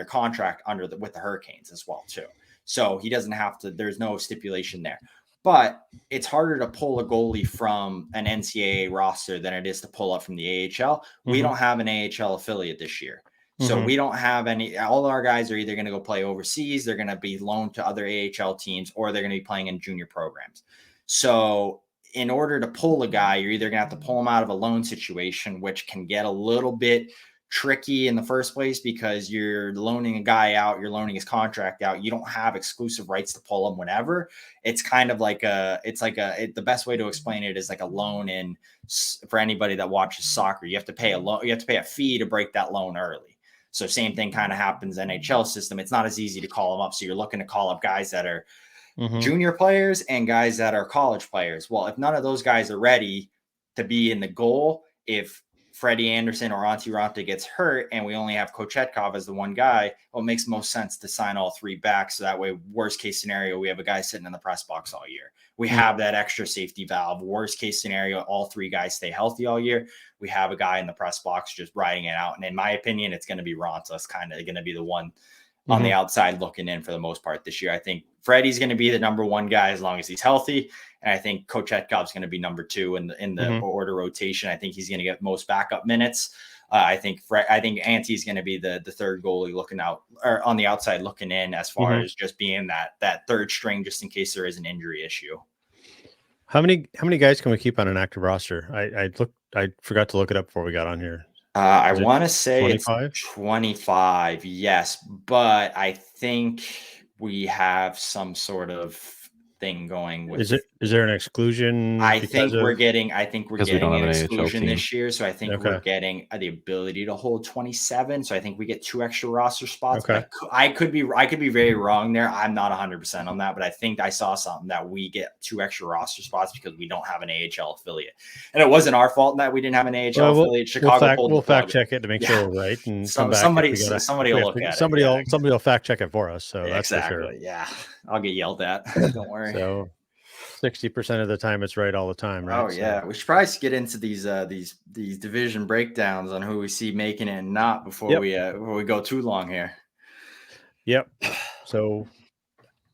contract with the Hurricanes as well too. So he doesn't have to. There's no stipulation there. But it's harder to pull a goalie from an NCAA roster than it is to pull up from the AHL. We don't have an AHL affiliate this year. So we don't have any. All our guys are either going to go play overseas, they're going to be loaned to other AHL teams, or they're going to be playing in junior programs. So in order to pull a guy, you're either going to have to pull him out of a loan situation, which can get a little bit tricky in the first place because you're loaning a guy out, you're loaning his contract out. You don't have exclusive rights to pull him whenever. It's kind of like the best way to explain it is like a loan in for anybody that watches soccer. You have to pay a fee to break that loan early. So same thing kind of happens in NHL system. It's not as easy to call them up. So you're looking to call up guys that are junior players and guys that are college players. Well, if none of those guys are ready to be in the goal, if Freddie Anderson or Auntie Ranta gets hurt and we only have Kochetkov as the one guy, well, it makes most sense to sign all 3 back. So that way, worst case scenario, we have a guy sitting in the press box all year. We have that extra safety valve. Worst case scenario, all 3 guys stay healthy all year. We have a guy in the press box just riding it out. And in my opinion, it's going to be Ranta. It's kind of going to be the one on the outside looking in for the most part this year. I think Freddie's going to be the number 1 guy as long as he's healthy. And I think Kochetkov's going to be number 2 in the order rotation. I think he's going to get most backup minutes. I think Auntie's going to be the third goalie looking out or on the outside looking in as far as just being that third string, just in case there is an injury issue. How many guys can we keep on an active roster? I forgot to look it up before we got on here. I want to say 25? It's 25. Yes. But I think we have some sort of thing going with. Is there an exclusion? I because think of- we're getting Because we don't an have an AHL exclusion team. this year, so I think Okay. we're getting the ability to hold 27. So I think we get 2 extra roster spots. Okay. But I could be very wrong there. I'm not 100% on that, but I think I saw something that we get 2 extra roster spots because we don't have an AHL affiliate, and it wasn't our fault that we didn't have an AHL Well, affiliate. Chicago pulled we'll the plug. fact check it to make sure we're right, and So- come back. somebody- if we gotta- somebody if we will have to- look at it, somebody yeah. will fact check it for us. So that's for sure. Exactly. Yeah, I'll get yelled at. Don't worry. So 60% of the time it's right all the time, right? Oh yeah, we should probably get into these division breakdowns on who we see making it and not before we go too long here. Yep. So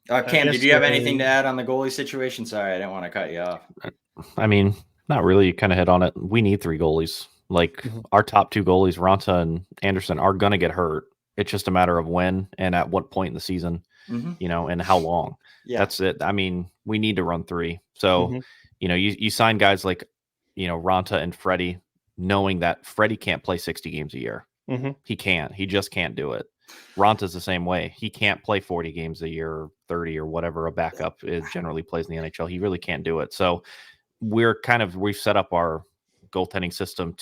Cam, guess did you have anything to add on the goalie situation? Sorry, I didn't want to cut you off. I mean, not really. You kind of hit on it. We need 3 goalies. Like Mhm. our top 2 goalies, Ranta and Anderson, are going to get hurt. It's just a matter of when and at what point in the season, Mhm. and how long. Yeah, That's it. I mean, we need to run 3. So, Mhm. You sign guys like, Ranta and Freddie, knowing that Freddie can't play 60 games a year. Mhm. He can't. He just can't do it. Ronta's the same way. He can't play 40 games a year, or 30 or whatever a backup generally plays in the NHL. He really can't do it. So we've set up our goaltending system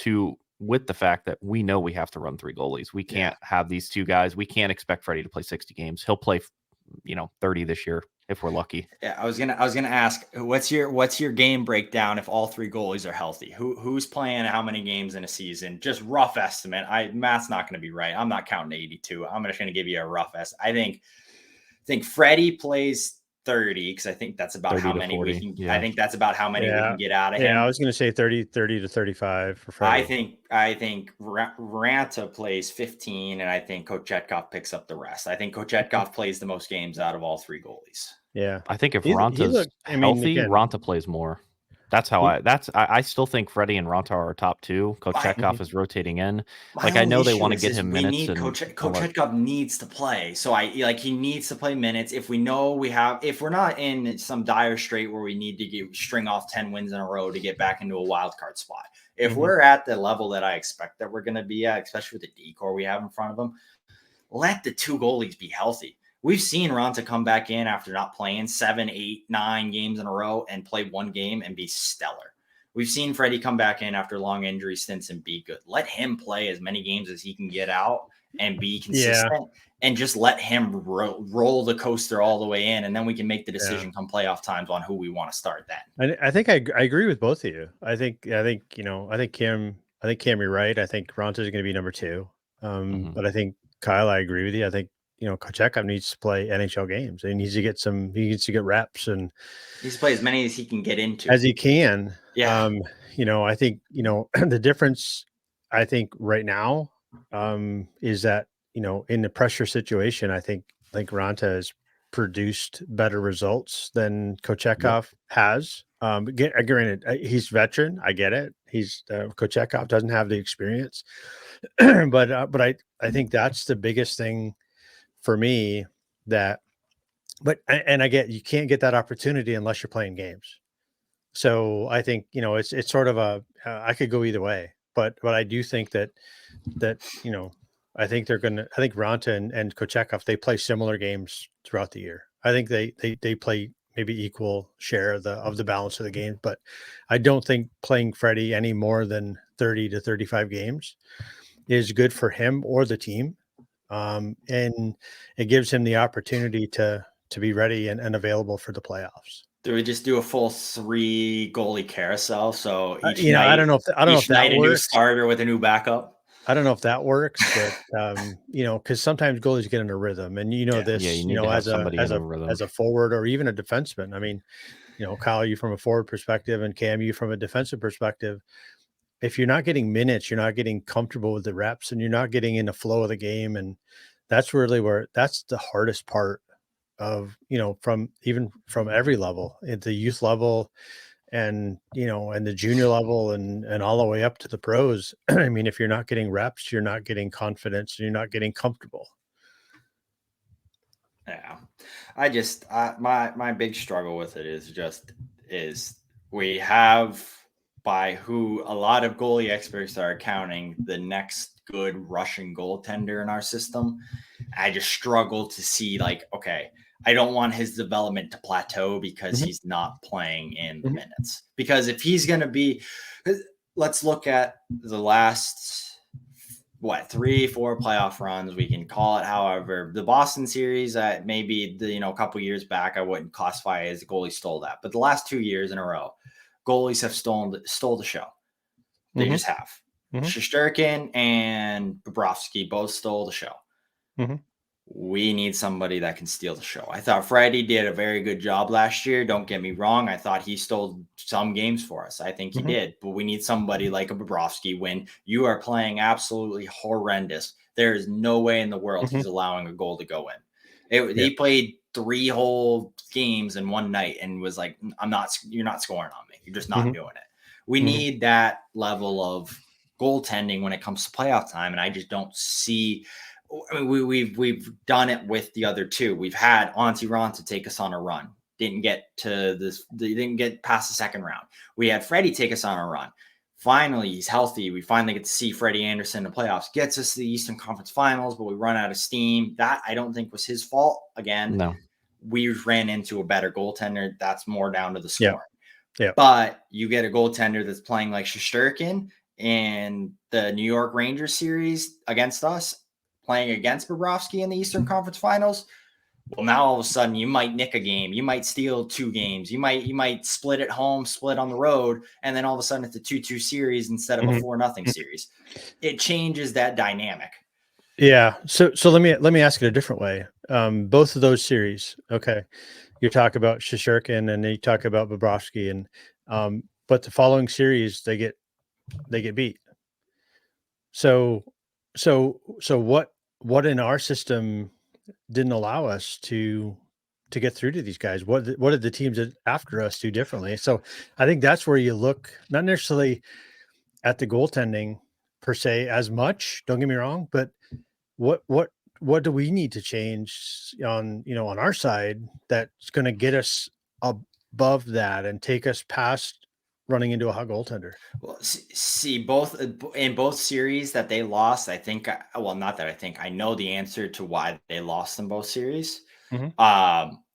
with the fact that we know we have to run 3 goalies. We can't have these 2 guys. We can't expect Freddie to play 60 games. He'll play, 30 this year if we're lucky. yeah. I was gonna ask, what's your game breakdown if all 3 goalies are healthy? Who's playing how many games in a season? Just rough estimate. Math's not going to be right. I'm not counting 82. I'm just going to give you a rough estimate. I think Freddie plays 30 because I think that's about 30 how to many 40, we can. yeah. I think that's about how many we Yeah. can get out of Yeah, him. I was going to say 30 to 35 for Freddie. I think Ranta plays 15, and I think Kochetkov picks up the rest. I think Kochetkov plays the most games out of all 3 goalies. Yeah. I think if He Ronta's looked- I mean, healthy, again- Ronta plays more. That's how I still think Freddie and Ronta are our top 2. Kochetkov is rotating in. I know they want to get him minutes. Kochetkov needs to play. So he needs to play minutes. If we know if we're not in some dire strait where we need to string off 10 wins in a row to get back into a wild card spot. If Mhm. we're at the level that I expect that we're going to be at, especially with the decor we have in front of them, let the 2 goalies be healthy. We've seen Ranta come back in after not playing 7, 8, 9 games in a row and play 1 game and be stellar. We've seen Freddie come back in after long injury stints and be good. Let him play as many games as he can get out and be consistent, and just let him roll the coaster all the way in, and then we can make the decision come playoff times on who we want to start then. I think I agree with both of you. I think Cam, you're right. I think Ronta is going to be number 2. But I think Kyle, I agree with you. I think Kochetkov needs to play NHL games. He needs to get reps and he needs to play as many as he can get into as he can. Yeah. I think the difference I think right now is that in the pressure situation, I think Ranta has produced better results than Kochetkov has. Granted, he's veteran. I get it. Kochetkov doesn't have the experience, but I think that's the biggest thing for me. And I get you can't get that opportunity unless you're playing games. So I think it's sort of I could go either way, but I do think that I think Ranta and Kochetkov, they play similar games throughout the year. I think they play maybe equal share of the balance of the game, but I don't think playing Freddie any more than 30 to 35 games is good for him or the team. And it gives him the opportunity to be ready and available for the playoffs. Do we just do a full 3 goalie carousel? So each night, I don't know if that a works. New starter with a new backup. I don't know if that works, but because sometimes goalies get in a rhythm, and this, as a forward or even a defenseman. I mean, Kyle, you from a forward perspective, and Cam, you from a defensive perspective. If you're not getting minutes, you're not getting comfortable with the reps, and you're not getting in the flow of the game, and that's really that's the hardest part of from every level, at the youth level, and and the junior level, and all the way up to the pros. I mean, if you're not getting reps, you're not getting confidence, you're not getting comfortable. Yeah, my big struggle with it is we have, by who a lot of goalie experts are accounting, the next good Russian goaltender in our system. I just struggle to see okay, I don't want his development to plateau because he's not playing in the minutes. Because if he's going to be, let's look at the last 3-4 playoff runs. We can call it however. The Boston series, maybe a couple years back, I wouldn't classify as a goalie stole that. But the last 2 years in a row, goalies have stole the show. They just have. Shesterkin and Bobrovsky both stole the show. We need somebody that can steal the show. I thought Freddie did a very good job last year. Don't get me wrong. I thought he stole some games for us. I think he did. But we need somebody like a Bobrovsky when you are playing absolutely horrendous. There is no way in the world he's allowing a goal to go in. He played 3 whole games in one night and was like, you're not scoring on me. You're just not doing it. We need that level of goaltending when it comes to playoff time. And I just don't see. I mean, we've done it with the other two. We've had Antti Raanta take us on a run. Didn't get past the second round. We had Freddie take us on a run. Finally, he's healthy. We finally get to see Freddie Anderson in the playoffs. Gets us to the Eastern Conference Finals, but we run out of steam. That I don't think was his fault. Again, no, we ran into a better goaltender. That's more down to the scoring. Yeah. But you get a goaltender that's playing like Shesterkin in the New York Rangers series against us, playing against Bobrovsky in the Eastern Conference Finals. Well, now all of a sudden you might nick a game. You might steal 2 games. You might split at home, split on the road. And then all of a sudden it's a 2-2 series instead of a 4-0 series. It changes that dynamic. Yeah. So let me ask it a different way. Both of those series. Okay. You talk about Shesterkin and you talk about Bobrovsky and, but the following series, they get beat. So what in our system didn't allow us to get through to these guys? What did the teams after us do differently? So I think that's where you look, not necessarily at the goaltending per se as much, don't get me wrong, but what do we need to change on our side that's going to get us above that and take us past running into a hot goaltender? Well, see, in both series that they lost, I think, I know the answer to why they lost in both series. And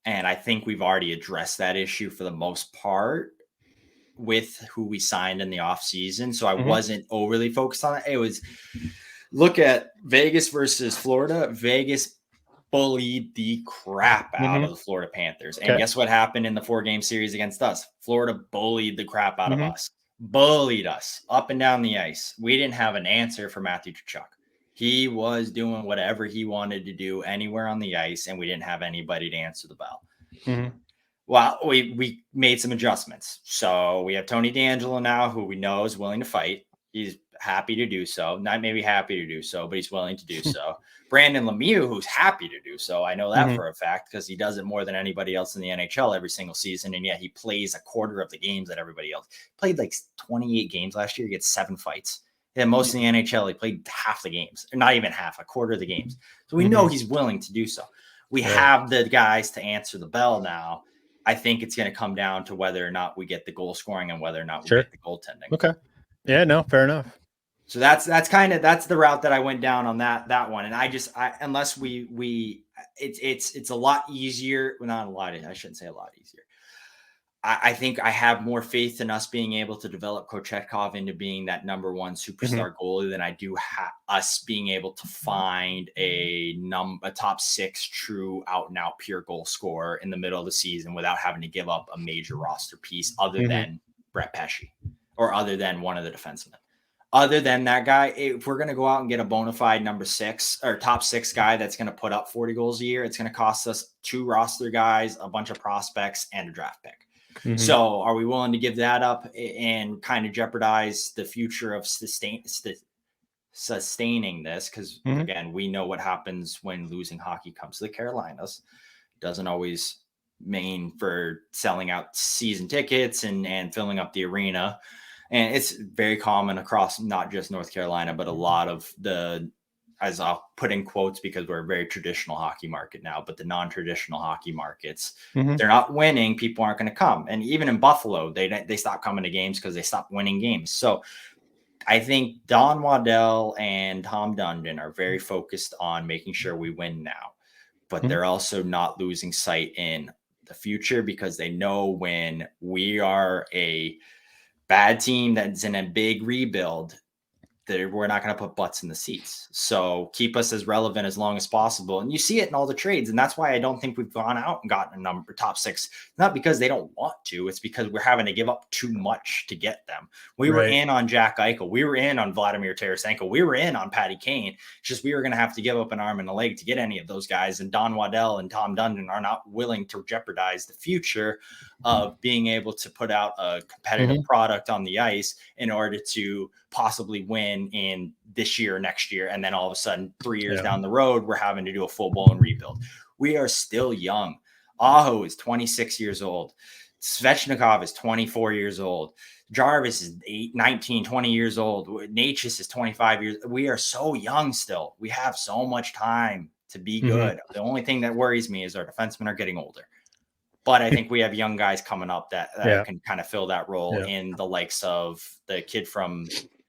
I think we've already addressed that issue for the most part with who we signed in the offseason. So I wasn't overly focused on it. It was, look at Vegas versus Florida. Vegas bullied the crap out of the Florida Panthers. And guess what happened in the 4-game series against us? Florida bullied the crap out of us. Bullied us up and down the ice. We didn't have an answer for Matthew Tkachuk. He was doing whatever he wanted to do anywhere on the ice, and we didn't have anybody to answer the bell. Well, we made some adjustments. So we have Tony DeAngelo now, who we know is willing to fight. He's happy to do so. Not maybe happy to do so, but he's willing to do so. Brandon Lemieux, who's happy to do so. I know that for a fact because he does it more than anybody else in the NHL every single season. And yet he plays a quarter of the games that everybody else played, like 28 games last year. He gets 7 fights. And most in the NHL, he played half the games, or not even half, a quarter of the games. So we know he's willing to do so. We have the guys to answer the bell now. I think it's going to come down to whether or not we get the goal scoring and whether or not we get the goaltending. Okay. Yeah, no, fair enough. So that's the route that I went down on that one. And unless it's a lot easier. Well, not a lot. I shouldn't say a lot easier. I think I have more faith in us being able to develop Kochetkov into being that number 1 superstar goalie than I do us being able to find a top 6 true out and out pure goal scorer in the middle of the season without having to give up a major roster piece other than Brett Pesce or other than one of the defensemen. Other than that guy, if we're going to go out and get a bona fide number 6 or top 6 guy that's going to put up 40 goals a year, it's going to cost us 2 roster guys, a bunch of prospects, and a draft pick. So are we willing to give that up and kind of jeopardize the future of sustaining this? Because again, we know what happens when losing hockey comes to the Carolinas. Doesn't always mean for selling out season tickets and filling up the arena. And it's very common across not just North Carolina, but a lot of as I'll put in quotes because we're a very traditional hockey market now, but the non-traditional hockey markets, they're not winning. People aren't going to come. And even in Buffalo, they stopped coming to games because they stopped winning games. So I think Don Waddell and Tom Dundon are very focused on making sure we win now. but Mhm. they're also not losing sight in the future, because they know when we are a bad team that's in a big rebuild, that we're not going to put butts in the seats. So keep us as relevant as long as possible. And you see it in all the trades. And that's why I don't think we've gone out and gotten a number top 6, not because they don't want to, it's because we're having to give up too much to get them. We were Right. in on Jack Eichel. We were in on Vladimir Tarasenko. We were in on Patty Kane. It's just, we were going to have to give up an arm and a leg to get any of those guys. And Don Waddell and Tom Dundon are not willing to jeopardize the future of being able to put out a competitive product on the ice in order to possibly win in this year or next year. And then all of a sudden, 3 years down the road, we're having to do a full-blown rebuild. We are still young. Aho is 26 years old. Svechnikov is 24 years old. Jarvis is 19, 20 years old. Natchez is 25 years. We are so young still. We have so much time to be good. The only thing that worries me is our defensemen are getting older. But I think we have young guys coming up that can kind of fill that role in the likes of the kid from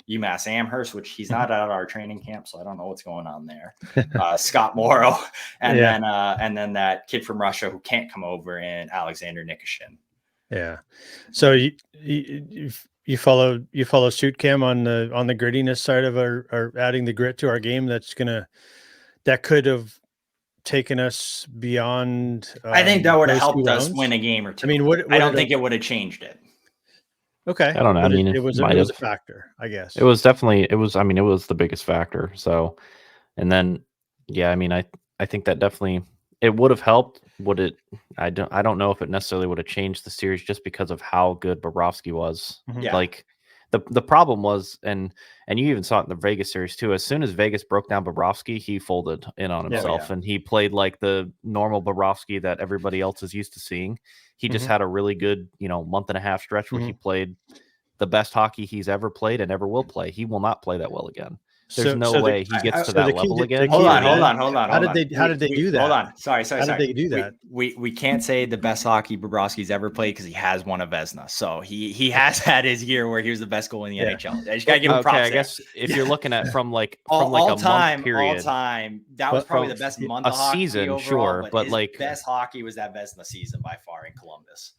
UMass Amherst, which he's not at our training camp, so I don't know what's going on there. Scott Morrow, and then that kid from Russia who can't come over, and Alexander Nikishin. Yeah. So you follow Shoot Cam on the grittiness side of our adding the grit to our game. That could have taken us beyond. I think that would have those two helped us rounds. win a game or two. I mean, I don't think it would have changed it. Okay. I don't know. I mean, it was a factor, I guess. It was definitely, it was the biggest factor. So, and then, yeah, I mean, I think that definitely, it would have helped. Would it? I don't know if it necessarily would have changed the series just because of how good Bobrovsky was. Yeah. Like the problem was, and you even saw it in the Vegas series too. As soon as Vegas broke down Bobrovsky, he folded in on himself, and he played like the normal Bobrovsky that everybody else is used to seeing. He just had a really good, month and a half stretch where he played the best hockey he's ever played and ever will play. He will not play that well again. There's no way he gets to that level again. Hold on. How did they do that? Hold on. Sorry. How did they do that? We can't say the best hockey Bobrovsky's ever played because he has won a Vezina. So he has had his year where he was the best goal in the NHL. I just gotta give him props. I guess if you're looking at from a all month period, all time, that was probably the best month of hockey season, overall, sure, but his like best hockey was that Vezina season by far in Columbus.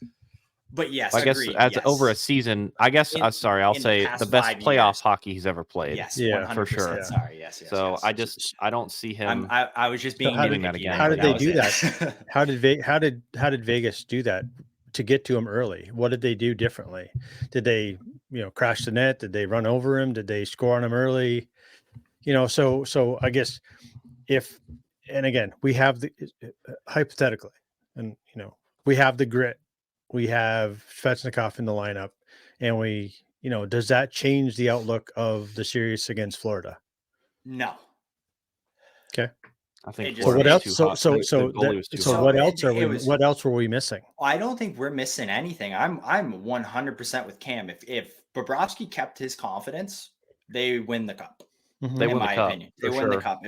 But yes, I guess over a season, I guess I'll say the best playoff hockey he's ever played. Yes, for sure. Sorry, yes. So I don't see him. I was just being doing that again. How did they do that? How did Vegas do that to get to him early? What did they do differently? Did they crash the net? Did they run over him? Did they score on him early? So I guess and again, we have the hypothetically, and we have the grit. We have Svechnikov in the lineup, and does that change the outlook of the series against Florida? No. Okay. I think. So what else? What else were we missing? I don't think we're missing anything. I'm 100% with Cam. If Bobrovsky kept his confidence, they win the cup. They win the cup. Opinion. They win the cup.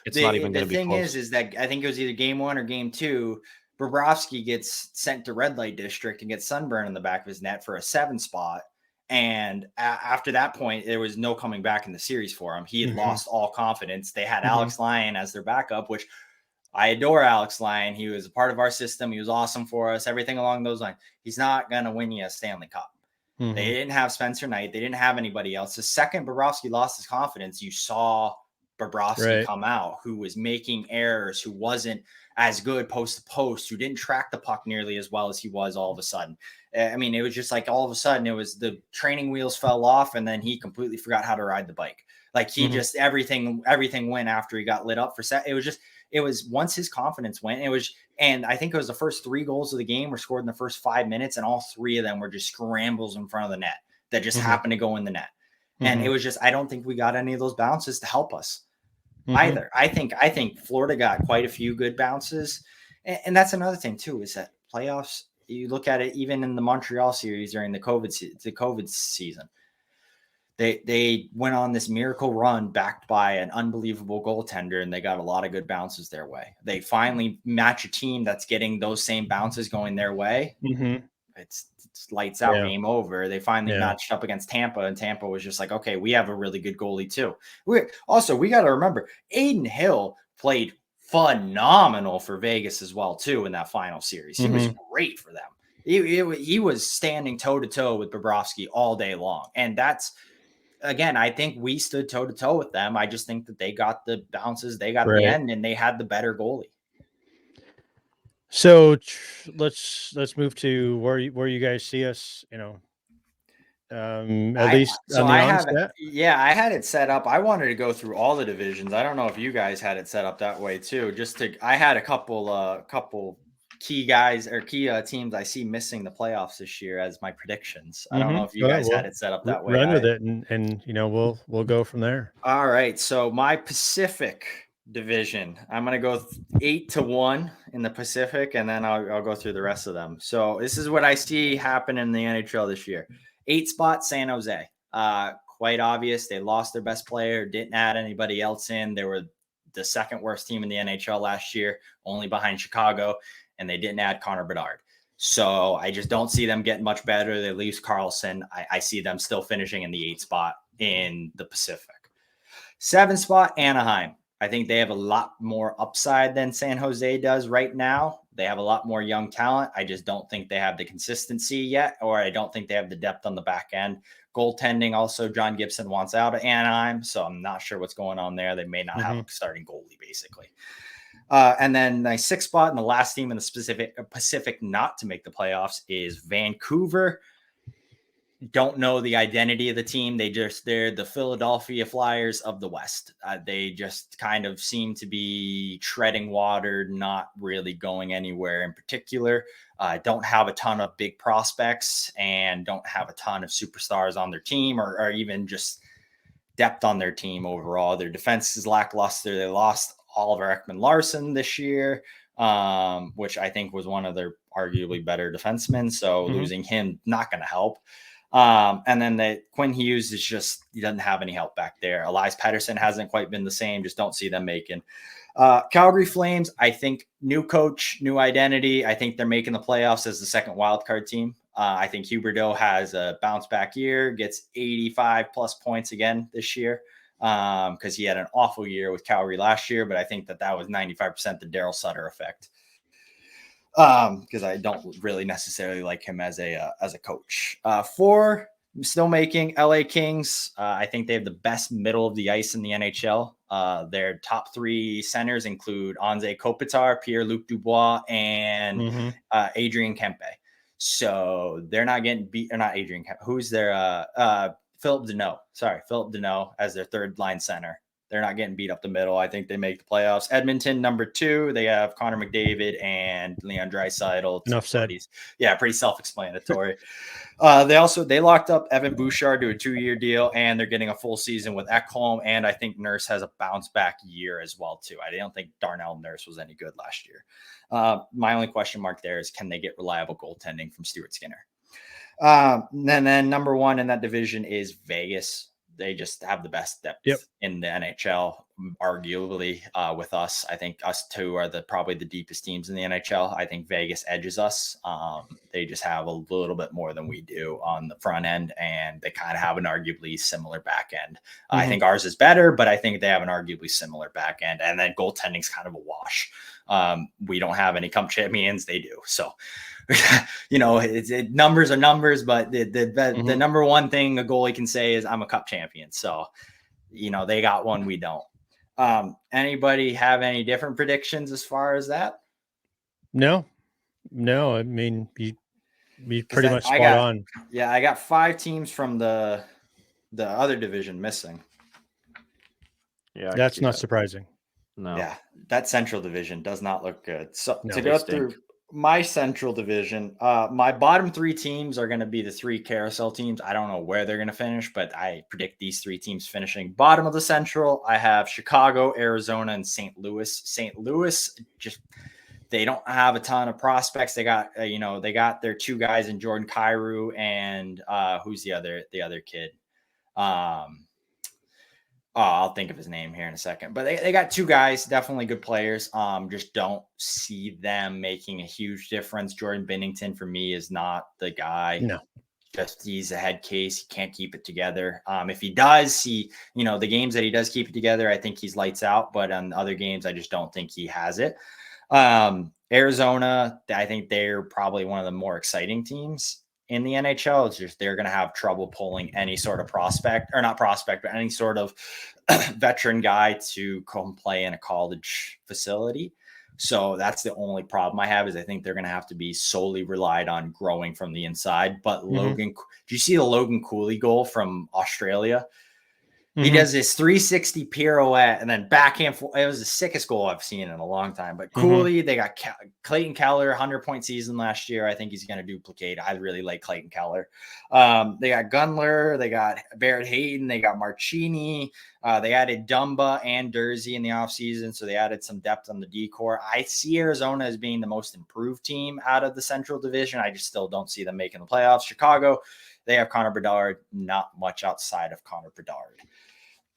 It's not even going to be close. The thing is that I think it was either game 1 or game 2. Bobrovsky gets sent to red light district and gets sunburn in the back of his net for a 7 spot. And after that point, there was no coming back in the series for him. He had lost all confidence. They had Alex Lyon as their backup, which I adore Alex Lyon. He was a part of our system. He was awesome for us, everything along those lines. He's not going to win you a Stanley Cup. They didn't have Spencer Knight. They didn't have anybody else. The second Bobrovsky lost his confidence, you saw Bobrovsky come out, who was making errors, who wasn't as good post to post, who didn't track the puck nearly as well as he was all of a sudden. I mean, it was just like all of a sudden it was the training wheels fell off and then he completely forgot how to ride the bike. Like he just, everything went after he got lit up for set. It was once his confidence went, and I think it was the first 3 goals of the game were scored in the first 5 minutes. And all 3 of them were just scrambles in front of the net that just happened to go in the net. And it was just, I don't think we got any of those bounces to help us. Either. I think Florida got quite a few good bounces. And that's another thing too, is that playoffs, you look at it even in the Montreal series during the COVID season. They went on this miracle run backed by an unbelievable goaltender, and they got a lot of good bounces their way. They finally match a team that's getting those same bounces going their way. It's lights out, game over. They finally matched up against Tampa, and Tampa was just like, okay, we have a really good goalie too. We got to remember, Aiden Hill played phenomenal for Vegas as well too in that final series. He was great for them. He was standing toe to toe with Bobrovsky all day long, and that's again, I think we stood toe to toe with them. I just think that they got the bounces, they got the end, and they had the better goalie. So let's move to where you guys see us. At least on the onset. I had it set up. I wanted to go through all the divisions. I don't know if you guys had it set up that way too. I had a couple key guys or key teams I see missing the playoffs this year as my predictions. I don't know if you guys had it set up that way. Run with it, and we'll go from there. All right. So my Pacific division, I'm going to go 8-1 in the Pacific, and then I'll go through the rest of them. So this is what I see happen in the NHL this year. 8 spot, San Jose. Quite obvious. They lost their best player, didn't add anybody else in. They were the second worst team in the NHL last year, only behind Chicago, and they didn't add Connor Bedard. So I just don't see them getting much better. They lose Carlson. I see them still finishing in the 8 spot in the Pacific. 7 spot, Anaheim. I think they have a lot more upside than San Jose does right now. They have a lot more young talent. I just don't think they have the consistency yet, or I don't think they have the depth on the back end. Goaltending also, John Gibson wants out of Anaheim, so I'm not sure what's going on there. They may not have a starting goalie, basically. And then my 6th spot and the last team in the Pacific not to make the playoffs is Vancouver. Don't know the identity of the team. They're the Philadelphia Flyers of the West. They just kind of seem to be treading water, not really going anywhere in particular. Don't have a ton of big prospects and don't have a ton of superstars on their team or even just depth on their team overall. Their defense is lackluster. They lost Oliver Ekman-Larsson this year, which I think was one of their arguably better defensemen. So losing him, not going to help. And then Quinn Hughes he doesn't have any help back there. Elias Pettersson hasn't quite been the same. Just don't see them making. Calgary Flames, I think new coach, new identity. I think they're making the playoffs as the second wildcard team. I think Huberdeau has a bounce back year, gets 85 plus points again this year. Because he had an awful year with Calgary last year, but I think that was 95% the Daryl Sutter effect. Because I don't really necessarily like him as a coach. 4, I'm still making LA Kings. I think they have the best middle of the ice in the NHL. Their top 3 centers include Anze Kopitar, Pierre-Luc Dubois, and Adrian Kempe. So they're not getting beat. Or not Adrian Kempe. Who's their Philip Deneau. Sorry, Philip Deneau as their third line center. They're not getting beat up the middle. I think they make the playoffs. Edmonton, number 2. They have Connor McDavid and Leon Draisaitl. Enough said. Yeah, pretty self-explanatory. They locked up Evan Bouchard to a 2-year deal, and they're getting a full season with Ekholm. And I think Nurse has a bounce back year as well too. I don't think Darnell Nurse was any good last year. My only question mark there is, can they get reliable goaltending from Stuart Skinner? And then number 1 in that division is Vegas. They just have the best depth in the NHL, arguably, with us. I think us two are probably the deepest teams in the NHL. I think Vegas edges us. They just have a little bit more than we do on the front end, and they kind of have an arguably similar back end. I think ours is better, but I think they have an arguably similar back end. And then goaltending's kind of a wash. We don't have any cup champions. They do. So, numbers are numbers, but the number one thing a goalie can say is I'm a cup champion. So, they got one, we don't. Anybody have any different predictions as far as that? No. I mean, you pretty much spot on. Yeah. I got 5 teams from the other division missing. Yeah. That's not surprising. No. Yeah. That central division does not look good. So to go through my central division, my bottom 3 teams are going to be the 3 carousel teams. I don't know where they're going to finish, but I predict these 3 teams finishing bottom of the central. I have Chicago, Arizona, and St. Louis. St. Louis, they don't have a ton of prospects. They got, they got their 2 guys in Jordan Kyrou and who's the other kid? I'll think of his name here in a second. But they got 2 guys, definitely good players. Just don't see them making a huge difference. Jordan Binnington, for me, is not the guy. No. he's a head case. He can't keep it together. If he does, the games that he does keep it together, I think he's lights out. But on other games, I just don't think he has it. Arizona, I think they're probably one of the more exciting teams in the NHL. It's just they're going to have trouble pulling any sort of prospect, or not prospect, but any sort of veteran guy to come play in a college facility. So that's the only problem I have, is I think they're going to have to be solely relied on growing from the inside. But Logan, do you see the Logan Cooley goal from Australia? He does this 360 pirouette and then backhand. It was the sickest goal I've seen in a long time. But Cooley, they got Clayton Keller, 100-point season last year. I think he's going to duplicate. I really like Clayton Keller. They got Gunler. They got Barrett Hayton. They got Marchini. They added Dumba and Dursey in the offseason, so they added some depth on the D-core. I see Arizona as being the most improved team out of the Central Division. I just still don't see them making the playoffs. Chicago, they have Connor Bedard. Not much outside of Connor Bedard.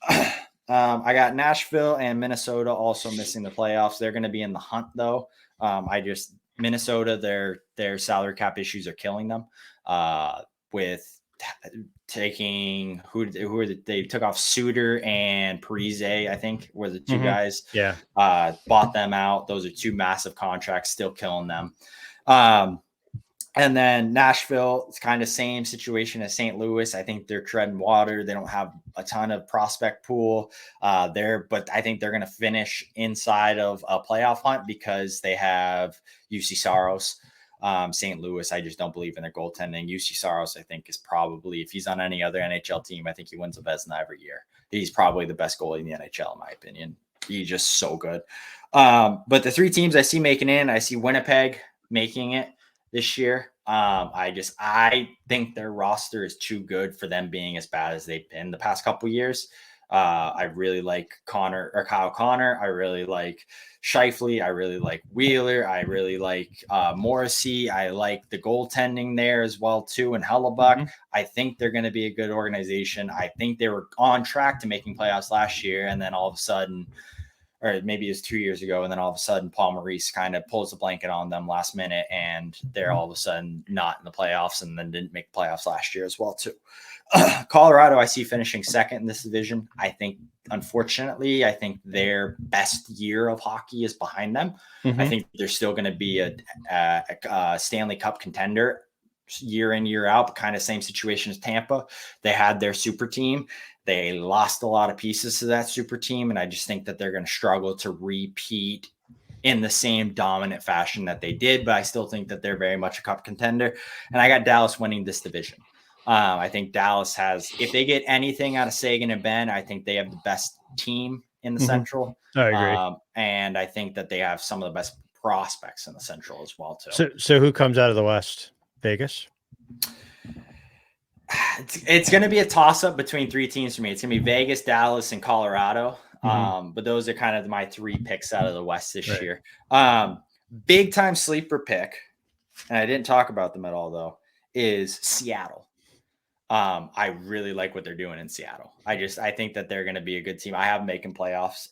I got Nashville and Minnesota also missing the playoffs. They're going to be in the hunt, though. Minnesota, their salary cap issues are killing them. With taking they took off Suter and Parise, I think, were the two guys. Yeah, bought them out. Those are two massive contracts, still killing them. And then Nashville, it's kind of same situation as St. Louis. I think they're treading water. They don't have a ton of prospect pool there, but I think they're going to finish inside of a playoff hunt because they have UC Saros. St. Louis, I just don't believe in their goaltending. UC Saros, I think, is probably, if he's on any other NHL team, I think he wins a Vezina every year. He's probably the best goalie in the NHL, in my opinion. He's just so good. But the three teams I see making in, I see Winnipeg making it this year. I think their roster is too good for them being as bad as they've been the past couple of years. I really like Kyle Connor. I really like Scheifele. I really like Wheeler. I really like Morrissey. I like the goaltending there as well too. And Hellebuck. I think they're going to be a good organization. I think they were on track to making playoffs last year, and then all of a sudden, or maybe it was 2 years ago, and then all of a sudden Paul Maurice kind of pulls the blanket on them last minute, and they're all of a sudden not in the playoffs, and then didn't make playoffs last year as well too. Colorado, I see finishing second in this division. I think, unfortunately, their best year of hockey is behind them. I think they're still going to be a Stanley Cup contender year in, year out, but kind of same situation as Tampa. They had their super team. They lost a lot of pieces to that super team, and I just think that they're going to struggle to repeat in the same dominant fashion that they did, but I still think that they're very much a cup contender, and I got Dallas winning this division. I think Dallas has, if they get anything out of Sagan and Ben, I think they have the best team in the Central. I agree. And I think that they have some of the best prospects in the Central as well, too. So who comes out of the West? Vegas? It's going to be a toss-up between three teams for me. It's going to be Vegas, Dallas, and Colorado. But those are kind of my three picks out of the West this year. Big-time sleeper pick, and I didn't talk about them at all, though, is Seattle. I really like what they're doing in Seattle. I think that they're going to be a good team. I have them making playoffs.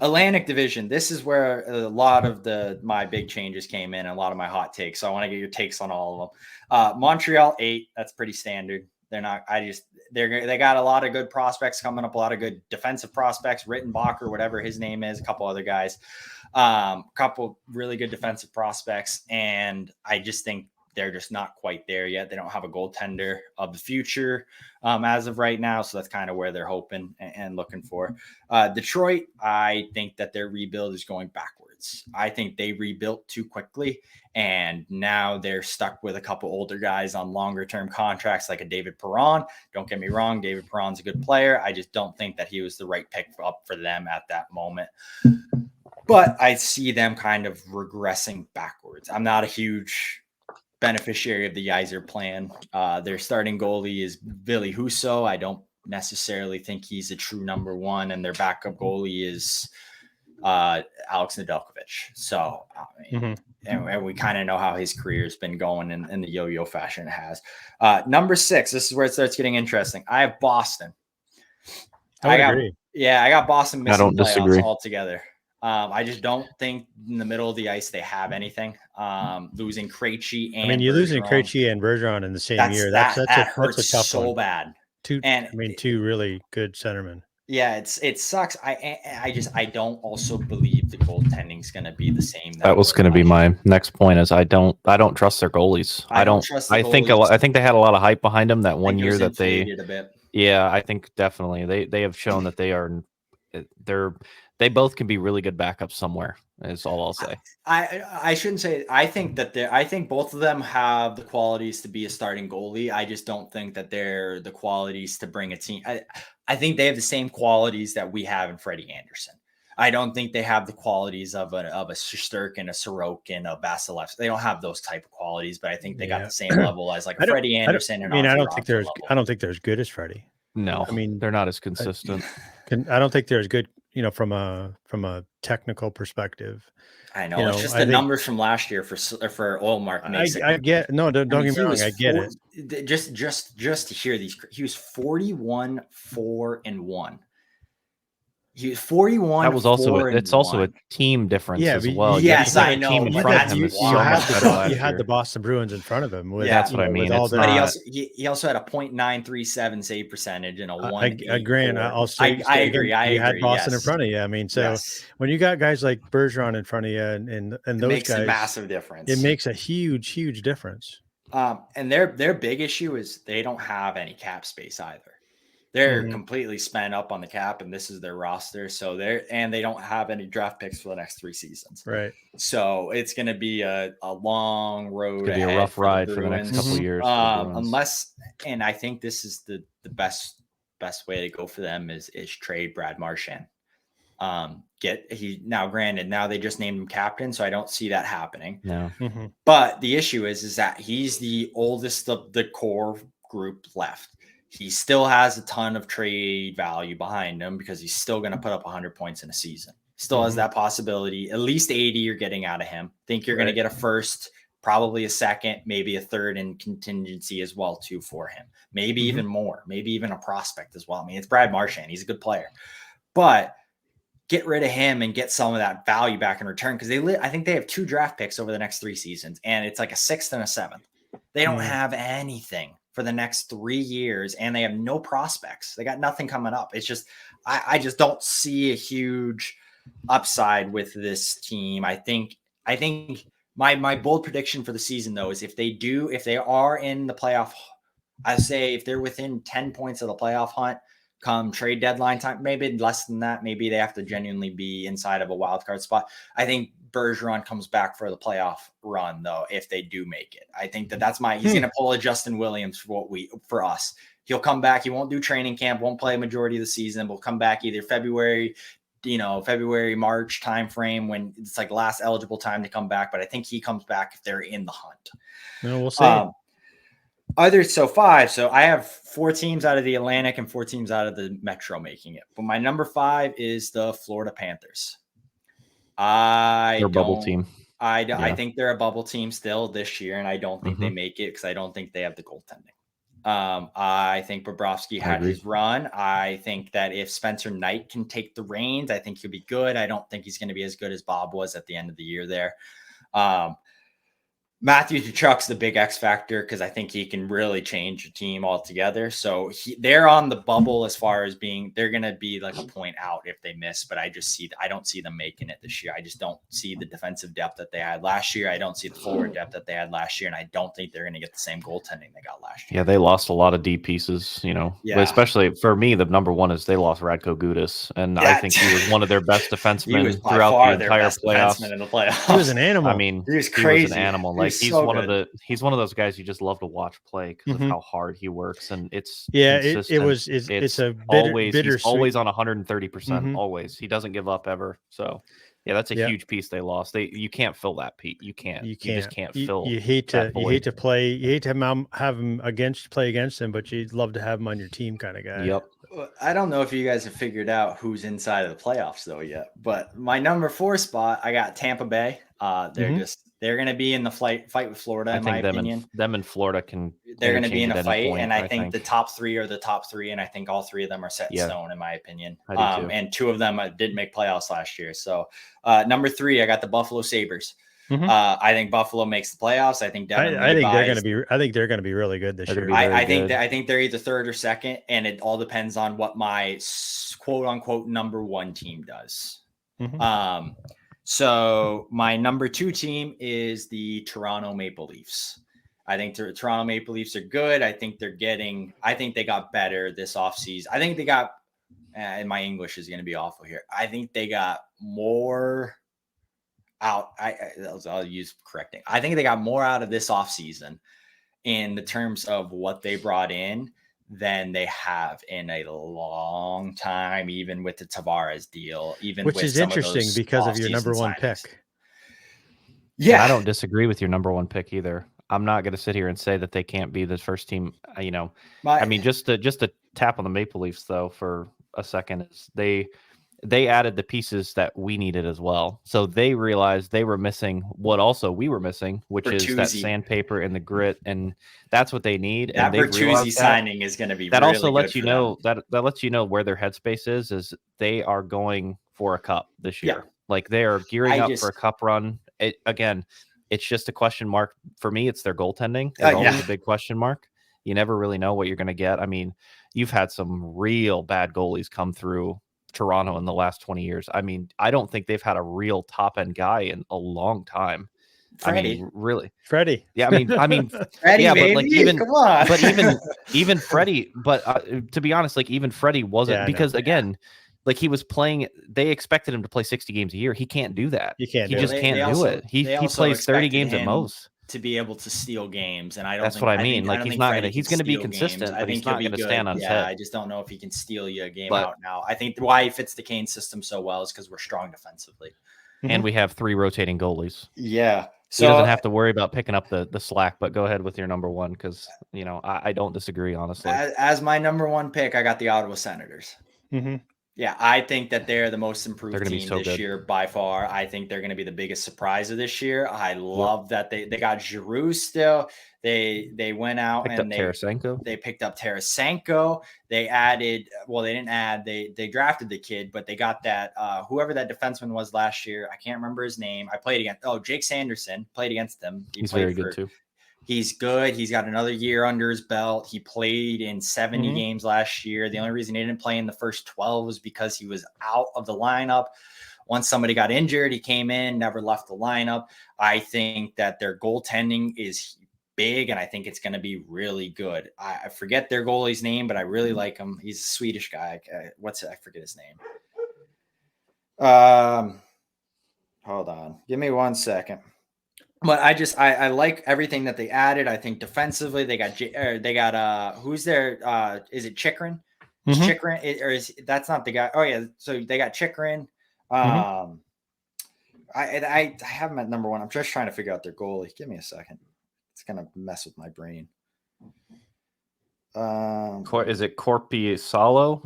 Atlantic Division, this is where a lot of my big changes came in, and a lot of my hot takes. So I want to get your takes on all of them. Montreal 8, that's pretty standard. They got a lot of good prospects coming up, a lot of good defensive prospects, Rittenbacher, whatever his name is, a couple other guys, a couple really good defensive prospects. And I just think they're just not quite there yet. They don't have a goaltender of the future as of right now. So that's kind of where they're hoping and looking for. Detroit, I think that their rebuild is going backwards. I think they rebuilt too quickly, and now they're stuck with a couple older guys on longer term contracts like a David Perron. Don't get me wrong, David Perron's a good player. I just don't think that he was the right pick up for them at that moment. But I see them kind of regressing backwards. I'm not a huge beneficiary of the Yzer plan. Their starting goalie is Ville Husso. I don't necessarily think he's a true number one, and their backup goalie is Alex Nedeljkovic. So, and we kind of know how his career has been going in the yo-yo fashion it has. Number 6, this is where it starts getting interesting. I have Boston. I agree. Yeah, I got Boston missing I don't playoffs disagree altogether. I just don't think in the middle of the ice they have anything. Losing Krejci and I mean, you're losing Bergeron, Krejci and Bergeron in the same year. That's that a hurts tough so one. bad. Two, And I mean, two really good centermen. yeah, it sucks. I don't also believe the goaltending is going to be the same. That was going to be my next point. Is I don't trust their goalies. I don't trust the I think goalies. I think they had a lot of hype behind them that one year that they. A bit. Yeah, I think definitely they have shown that they both can be really good backups somewhere. Is all I'll say. I shouldn't say. I think both of them have the qualities to be a starting goalie. I just don't think that they're the qualities to bring a team. I think they have the same qualities that we have in Freddie Anderson. I don't think they have the qualities of a Shesterkin, a Sorokin, a Vasilevsky. They don't have those type of qualities, but I think they got the same level as like Freddie Anderson. I don't think they're as good as Freddie. No, I mean they're not as consistent. I don't think they're as good. From a technical perspective. I know it's just the numbers from last year for Ullmark. I get no. Don't get me wrong. I get it. Just to hear these, he was 41-4-1. He was 41. That was also it's also a team difference as well. Yes, I know. You had the Boston Bruins in front of him. That's what I mean. But he also had a .937 save percentage and a 1. I agree. I agree. You had Boston in front of you. I mean, so when you got guys like Bergeron in front of you and those makes guys, a massive difference. It makes a huge difference. And their big issue is they don't have any cap space either. They're completely spent up on the cap, and this is their roster. So they don't have any draft picks for the next 3 seasons. Right. So it's going to be a long road. It's going to be a rough ride for the next couple of years. Unless, and I think this is the best way to go for them is trade Brad Marchand. Now granted, now they just named him captain, so I don't see that happening. No. But the issue is that he's the oldest of the core group left. He still has a ton of trade value behind him because he's still going to put up 100 points in a season. Still has that possibility. At least 80 you're getting out of him. Think you're going to get a first, probably a second, maybe a third in contingency as well too for him. Maybe even more. Maybe even a prospect as well. I mean, it's Brad Marchand. He's a good player. But get rid of him and get some of that value back in return because I think they have 2 draft picks over the next 3 seasons, and it's like a 6th and a 7th. They don't have anything for the next 3 years, and they have no prospects. They got nothing coming up. It's just, I just don't see a huge upside with this team. I think my bold prediction for the season though is if they are in the playoff, I say if they're within 10 points of the playoff hunt come trade deadline time, maybe less than that, maybe they have to genuinely be inside of a wild card spot. I think Bergeron comes back for the playoff run though if they do make it. I think that's he's going to pull a Justin Williams for us. He'll come back. He won't do training camp, won't play a majority of the season. We'll come back either February, March timeframe when it's like last eligible time to come back. But I think he comes back if they're in the hunt. No, we'll see. So 5. So I have 4 teams out of the Atlantic and 4 teams out of the Metro making it. But my number 5 is the Florida Panthers. They're a bubble team. I think they're a bubble team still this year, and I don't think they make it because I don't think they have the goaltending. I think Bobrovsky had his run. I think that if Spencer Knight can take the reins, I think he'll be good. I don't think he's going to be as good as Bob was at the end of the year there. Matthew Tkachuk's the big X factor because I think he can really change a team altogether. So they're on the bubble as far as they're going to be like a point out if they miss, but I don't see them making it this year. I just don't see the defensive depth that they had last year. I don't see the forward depth that they had last year. And I don't think they're going to get the same goaltending they got last year. Yeah. They lost a lot of deep pieces, but especially for me, the number one is they lost Radko Gudas. And I think he was one of their best defensemen throughout the entire playoffs. In the playoffs. He was an animal. I mean, he was crazy. He was an animal. Like he's so one good. He's one of those guys you just love to watch play because of how hard he works, and it's it's a he's always on 130%. Always, he doesn't give up ever. So that's a huge piece they lost. You can't fill that, Pete. You just can't fill. You hate to have him play against him, but you'd love to have him on your team, kind of guy. Yep. I don't know if you guys have figured out who's inside of the playoffs though yet, but my number 4 spot, I got Tampa Bay. They're going to be in the fight with Florida, I in my think opinion. them and Florida can. They're going to be in interchange a at any fight, point, and I think the top three are the top three, and I think all three of them are set in Yeah. stone, in my opinion. I do too. And two of them didn't make playoffs last year. So number 3, I got the Buffalo Sabres. Mhm. I think Buffalo makes the playoffs. I think Devin I think they're Levi's- going to be. I think they're going to be really good this They're year. gonna be very I think good. I think they're either third or second, and it all depends on what my quote unquote number 1 team does. Mhm. So my number 2 team is the Toronto Maple Leafs. I think the Toronto Maple Leafs are good. I think they got better this offseason. I think they got, and my English is going to be awful here. I think they got more out. I'll use correcting. I think they got more out of this offseason in the terms of what they brought in than they have in a long time, even with the Tavares deal, even Which with is some of interesting those because of your number off-season 1 signings. pick. And I don't disagree with your number 1 pick either. I'm not going to sit here and say that they can't be the first team. I mean, just to tap on the Maple Leafs though for a second, is they added the pieces that we needed as well. So they realized they were missing what also we were missing, which is that Bertuzzi. sandpaper and the grit, and that's what they need. that And they Bertuzzi realized that. signing is going to be That really also lets good you for know them. that lets you know where their headspace is they are going for a cup this year. Yeah. Like they are gearing I up just- for a cup run. Again, it's just a question mark for me. It's their goaltending is always yeah. a big question mark. You never really know what you're going to get. I mean, you've had some real bad goalies come through Toronto in the last 20 years. I mean, I don't think they've had a real top end guy in a long time. Freddie. I mean, really. Freddie. Yeah, I mean, Freddie, yeah, baby, but like even come on. but even Freddie, but to be honest, like even Freddie wasn't, Yeah, I know. because again, like he was playing. They expected him to play 60 games a year. He can't do that. You can't He do just it. can't They do also- it. He they also plays 30 expected games at him most. to be able to steal games, and I don't. That's think, what I mean. Think, Like, don't he's think not Freddie gonna- he's can gonna be steal consistent, games. but I he's think not he'll be gonna good. stand on his Yeah, head. I just don't know if he can steal you a game But- out now. I think why he fits the Kane system so well is because we're strong defensively. And we have 3 rotating goalies. Yeah, He doesn't have to worry about picking up the slack. But go ahead with your number 1, because I don't disagree, honestly. As my number 1 pick, I got the Ottawa Senators. Mhm. Yeah, I think that they're the most improved They're gonna be team so this good. year by far. I think they're going to be the biggest surprise of this year. I love that they got Giroux still. They went out Picked up and Tarasenko. they picked up Tarasenko. They added, well, they didn't add, they drafted the kid, but they got that whoever that defenseman was last year. I can't remember his name. I played against Jake Sanderson, played against them. He's very good too. He's good. He's got another year under his belt. He played in 70 games last year. The only reason he didn't play in the first 12 was because he was out of the lineup. Once somebody got injured, he came in, never left the lineup. I think that their goaltending is big, and I think it's going to be really good. I forget their goalie's name, but I really like him. He's a Swedish guy. I forget his name. Hold on. Give me 1 second. But I like everything that they added. I think defensively they got who's there? Is it Chikrin? Mhm. Chikrin, or is that's not the guy? Oh yeah, so they got Chikrin. I have him at number 1. I'm just trying to figure out their goalie. Give me a second. It's gonna mess with my brain. Is it Corpusalo?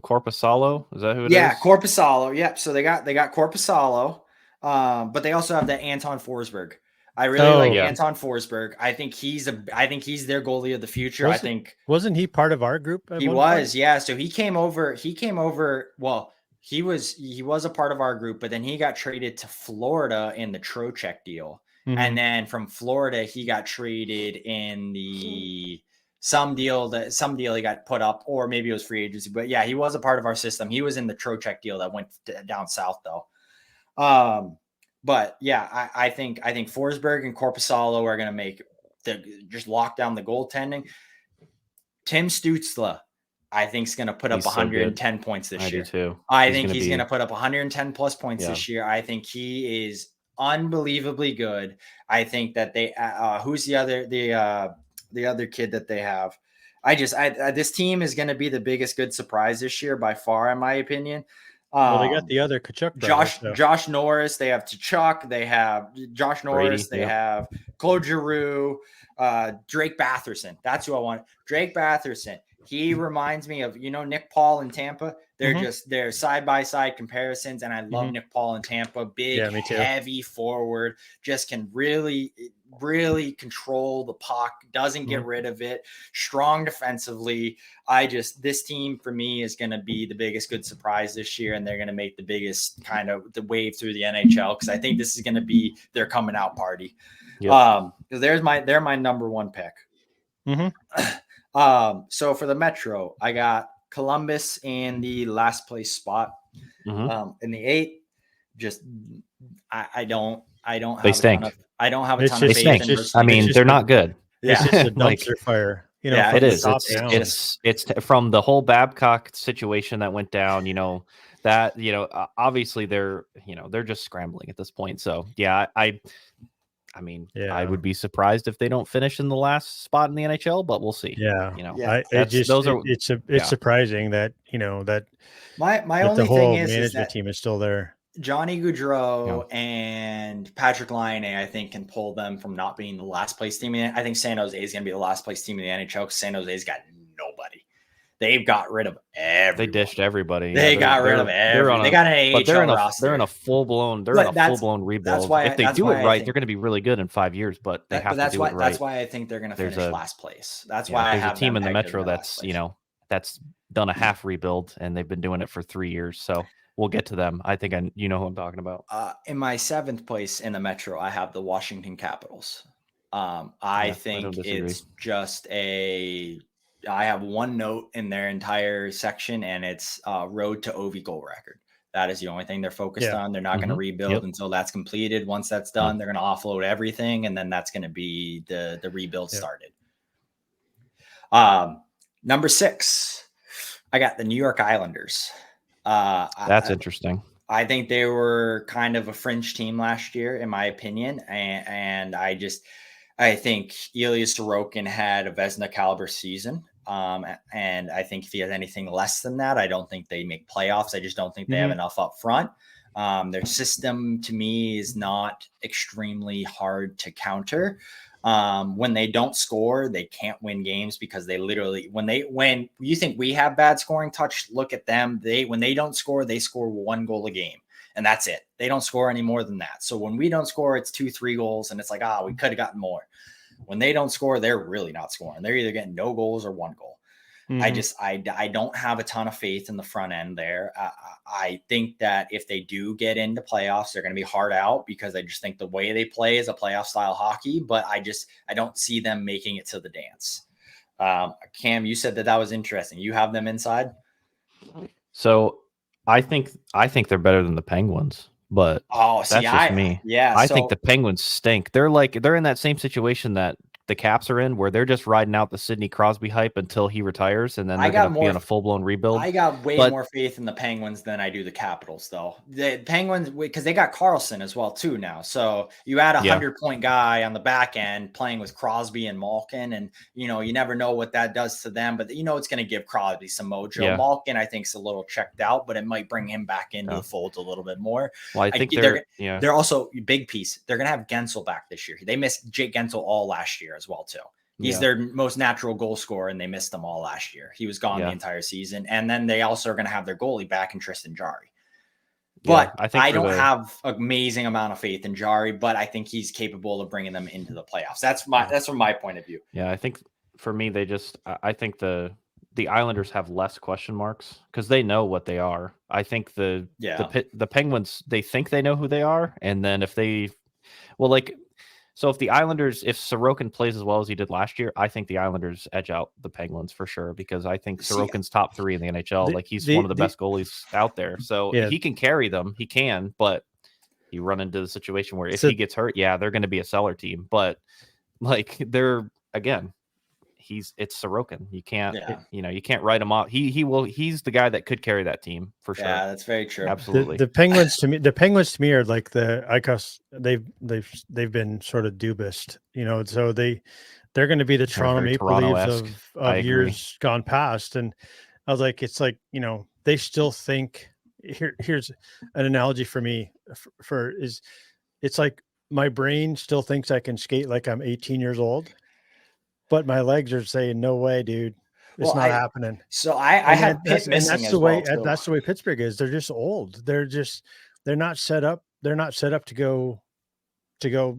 Is that who it is? Yeah, Corpusalo. Yep. So they got Corpusalo, but they also have that Anton Forsberg. I really like Anton Forsberg. I think he's their goalie of the future. Wasn't he part of our group? He was, yeah. So he came over. Well, he was a part of our group, but then he got traded to Florida in the Trocheck deal. Mhm. And then from Florida, he got traded in some deal he got put up, or maybe it was free agency. But yeah, he was a part of our system. He was in the Trocheck deal that went down south though. But yeah, I think Forsberg and Korpisalo are going to just lock down the goaltending. Tim Stützle, I think, is going to put up 110 points this year. I do too. I think he's going to put up 110 plus points this year. I think he is unbelievably good. I think that they who's the other kid that they have. This team is going to be the biggest good surprise this year by far, in my opinion. Well, they got the other Tkachuk brother, Josh Norris. They have Tkachuk. They have Josh Norris. Brady, they have Claude Giroux, Drake Batherson. That's who I want. Drake Batherson. He reminds me of, Nick Paul in Tampa. Mhm. They're side by side comparisons. And I love Mhm. Nick Paul in Tampa. Big, Yeah, me too. heavy forward, just can really, really control the puck, doesn't get Mhm. rid of it, strong defensively. This team for me is going to be the biggest good surprise this year. And they're going to make the biggest kind of the wave through the NHL. Cause I think this is going to be their coming out party. Yep. They're my number one pick. Mhm. So for the Metro, I got Columbus in the last place spot. Mhm. In the 8, just I don't They have a ton stink. of It's faith just, They it's in just, I Rostin. it's mean, just they're a, not good. it's Yeah, just a Like, dumpster fire, Yeah, from it the is. top down. It's from the whole Babcock situation that went down. That obviously they're just scrambling at this point. So yeah, I mean, I Yeah. would be surprised if they don't finish in the last spot in the NHL, but we'll see. Yeah. Yeah. It's Yeah. surprising that, my that the only thing whole is management that team is still there. Johnny Yeah. Gaudreau and Patrick Laine, I think, can pull them from not being the last place team. I think San Jose is going to be the last place team in the NHL because San Jose's got nobody. They've got rid of everyone. They dished everybody. They Yeah, got rid of everyone. They got an AHL roster. They're in a full blown rebuild. why If they that's do why it I right, think they're going to be really good in 5 years. But they have to that's do why it right. that's why I think they're going to There's finish a last place. That's Yeah, why I there's a have team them in the pegged as Metro their last place. that's done a half rebuild and they've been doing it for 3 years. So we'll get to them. I think you know who I'm talking about. In my 7th place in the Metro, I have the Washington Capitals. I I think don't disagree. it's just I have one note in their entire section, and it's road to OV goal record. That is the only thing they're focused on. They're not going to rebuild Yep. until that's completed. Once that's done, they're going to offload everything, and then that's going to be the rebuild started. Number 6, I got the New York Islanders. That's interesting. I think they were kind of a fringe team last year, in my opinion. And I think Ilya Sorokin had a Vezina caliber season. And I think if he has anything less than that, I don't think they make playoffs. I just don't think they have enough up front. Their system to me is not extremely hard to counter. When they don't score, they can't win games because they literally, when you think we have bad scoring touch, look at them. When they don't score, they score 1 goal a game and that's it. They don't score any more than that. So when we don't score, it's 2-3 goals and it's like, we could have gotten more. When they don't score, they're really not scoring. They're either getting no goals or 1 goal. I don't have a ton of faith in the front end there. I think that if they do get into playoffs, they're going to be hard out because I just think the way they play is a playoff style hockey, but I don't see them making it to the dance. Cam, you said that was interesting. You have them inside. So I think they're better than the Penguins, but that's just me. Yeah. I think the Penguins stink. They're in that same situation that the Caps are in, where they're just riding out the Sidney Crosby hype until he retires, and then they're going to be on a full-blown rebuild. I got way more faith in the Penguins than I do the Capitals, though. The Penguins, because they got Carlson as well, too, now. So you add 100-point guy on the back end playing with Crosby and Malkin, and, you never know what that does to them, but it's going to give Crosby some mojo. Yeah. Malkin, I think, is a little checked out, but it might bring him back into the fold a little bit more. Well, I think they're also a big piece. They're going to have Gensel back this year. They missed Jake Gensel all last year as well, too. He's their most natural goal scorer, and they missed him all last year. He was gone the entire season. And then they also are going to have their goalie back in Tristan Jarry. But I don't have an amazing amount of faith in Jarry, but I think he's capable of bringing them into the playoffs. That's from my point of view. Yeah, I think for me, I think the Islanders have less question marks because they know what they are. I think the Penguins, they think they know who they are. And then if the Islanders, if Sorokin plays as well as he did last year, I think the Islanders edge out the Penguins for sure, because I think Sorokin's top 3 in the NHL. He's one of the best goalies out there. So he can carry them. He can, but you run into the situation where if he gets hurt, they're going to be a cellar team. But it's Sorokin. You can't, you can't write him off. He's the guy that could carry that team for sure. Yeah, that's very true. Absolutely. The Penguins to me are like the Icos. They've been sort of dubist, so they're going to be the Toronto Maple Leafs of years gone past. And I was like, it's like, they still think here's an analogy for me it's like my brain still thinks I can skate like I'm 18 years old. But my legs are saying, no way, dude. It's Well, not happening. So I And had that- Pitt that's, and missing that's as the way well, too. that's the way Pittsburgh is. They're just old. They're not set up. They're not set up to go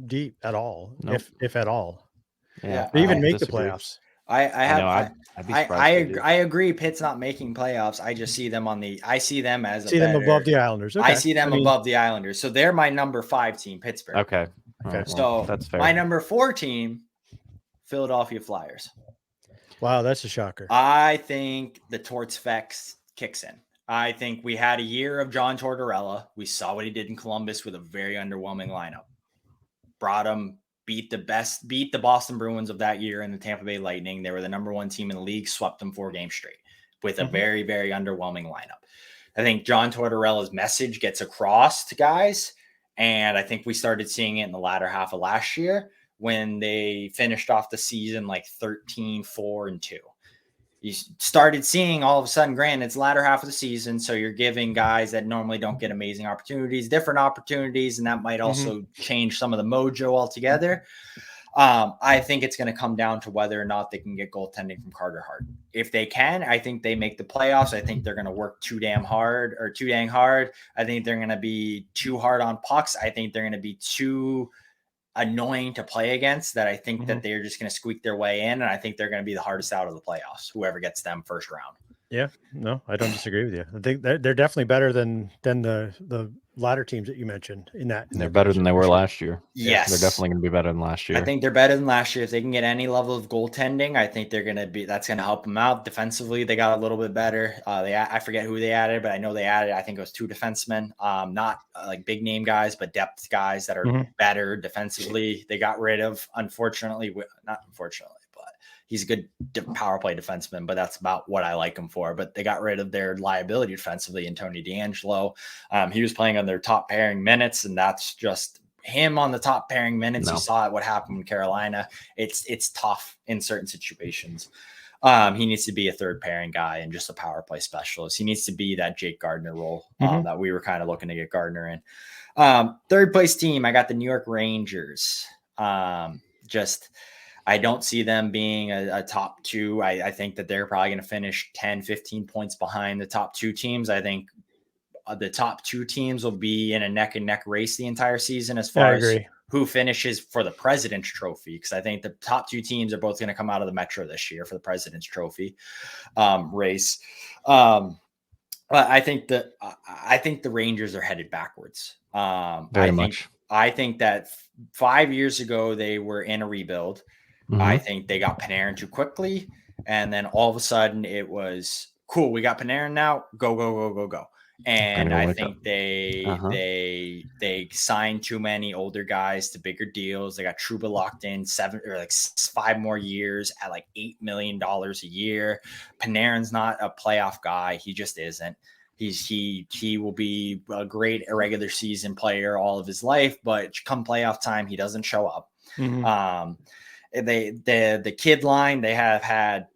deep at all, Nope. if at all. Yeah, They even I make the disagree. playoffs. I know. I'd be surprised. if they do. I agree. Pitt's not making playoffs. I just see them I see them as See them above the Islanders. Okay. I see them I mean, above the Islanders. So they're my number 5 team, Pittsburgh. Okay. Okay. Well, So that's fair. my number 4 team, Philadelphia Flyers. Wow, that's a shocker. I think the Torts kicks in. I think we had a year of John Tortorella. We saw what he did in Columbus with a very underwhelming lineup. Brought him, beat the Boston Bruins of that year and the Tampa Bay Lightning. They were the number 1 team in the league, swept them 4 games straight with a very, very underwhelming lineup. I think John Tortorella's message gets across to guys, and I think we started seeing it in the latter half of last year when they finished off the season like 13-4-2. You started seeing all of a sudden, granted, it's the latter half of the season, so you're giving guys that normally don't get amazing opportunities, different opportunities, and that might also change some of the mojo altogether. I think it's going to come down to whether or not they can get goaltending from Carter Hart. If they can, I think they make the playoffs. I think they're going to work too dang hard. I think they're going to be too hard on pucks. I think they're going to be too annoying to play against, that I think that they're just going to squeak their way in, and I think they're going to be the hardest out of the playoffs, whoever gets them first round. Yeah, no, I don't disagree with you. I think they're definitely better than the latter teams that you mentioned in that. They're better than they were last year. Yes. They're definitely going to be better than last year. I think they're better than last year. If they can get any level of goaltending, I think that's going to help them out. Defensively, they got a little bit better. I forget who they added, but I know they added, I think it was 2 defensemen, not like big name guys, but depth guys that are better defensively. They got rid of, not unfortunately, but he's a good power play defenseman, but that's about what I like him for. But they got rid of their liability defensively in Tony DeAngelo. He was playing on their top pairing minutes, and that's just him on the top pairing minutes. You saw what happened in Carolina. It's tough in certain situations. He needs to be a third pairing guy and just a power play specialist. He needs to be that Jake Gardner role that we were kind of looking to get Gardner in. Third place team, I got the New York Rangers. I don't see them being a top 2. I think that they're probably going to finish 10, 15 points behind the top 2 teams. I think the top 2 teams will be in a neck and neck race the entire season as far as who finishes for the President's Trophy. Because I think the top 2 teams are both going to come out of the Metro this year for the President's Trophy race. I think the Rangers are headed backwards. Very much. I think that 5 years ago they were in a rebuild. I think they got Panarin too quickly, and then all of a sudden it was cool. We got Panarin now. Go. And I think they signed too many older guys to bigger deals. They got Trouba locked in 5 more years at like $8 million a year. Panarin's not a playoff guy. He just isn't. He will be a great irregular season player all of his life, but come playoff time, he doesn't show up. The kid line, they have had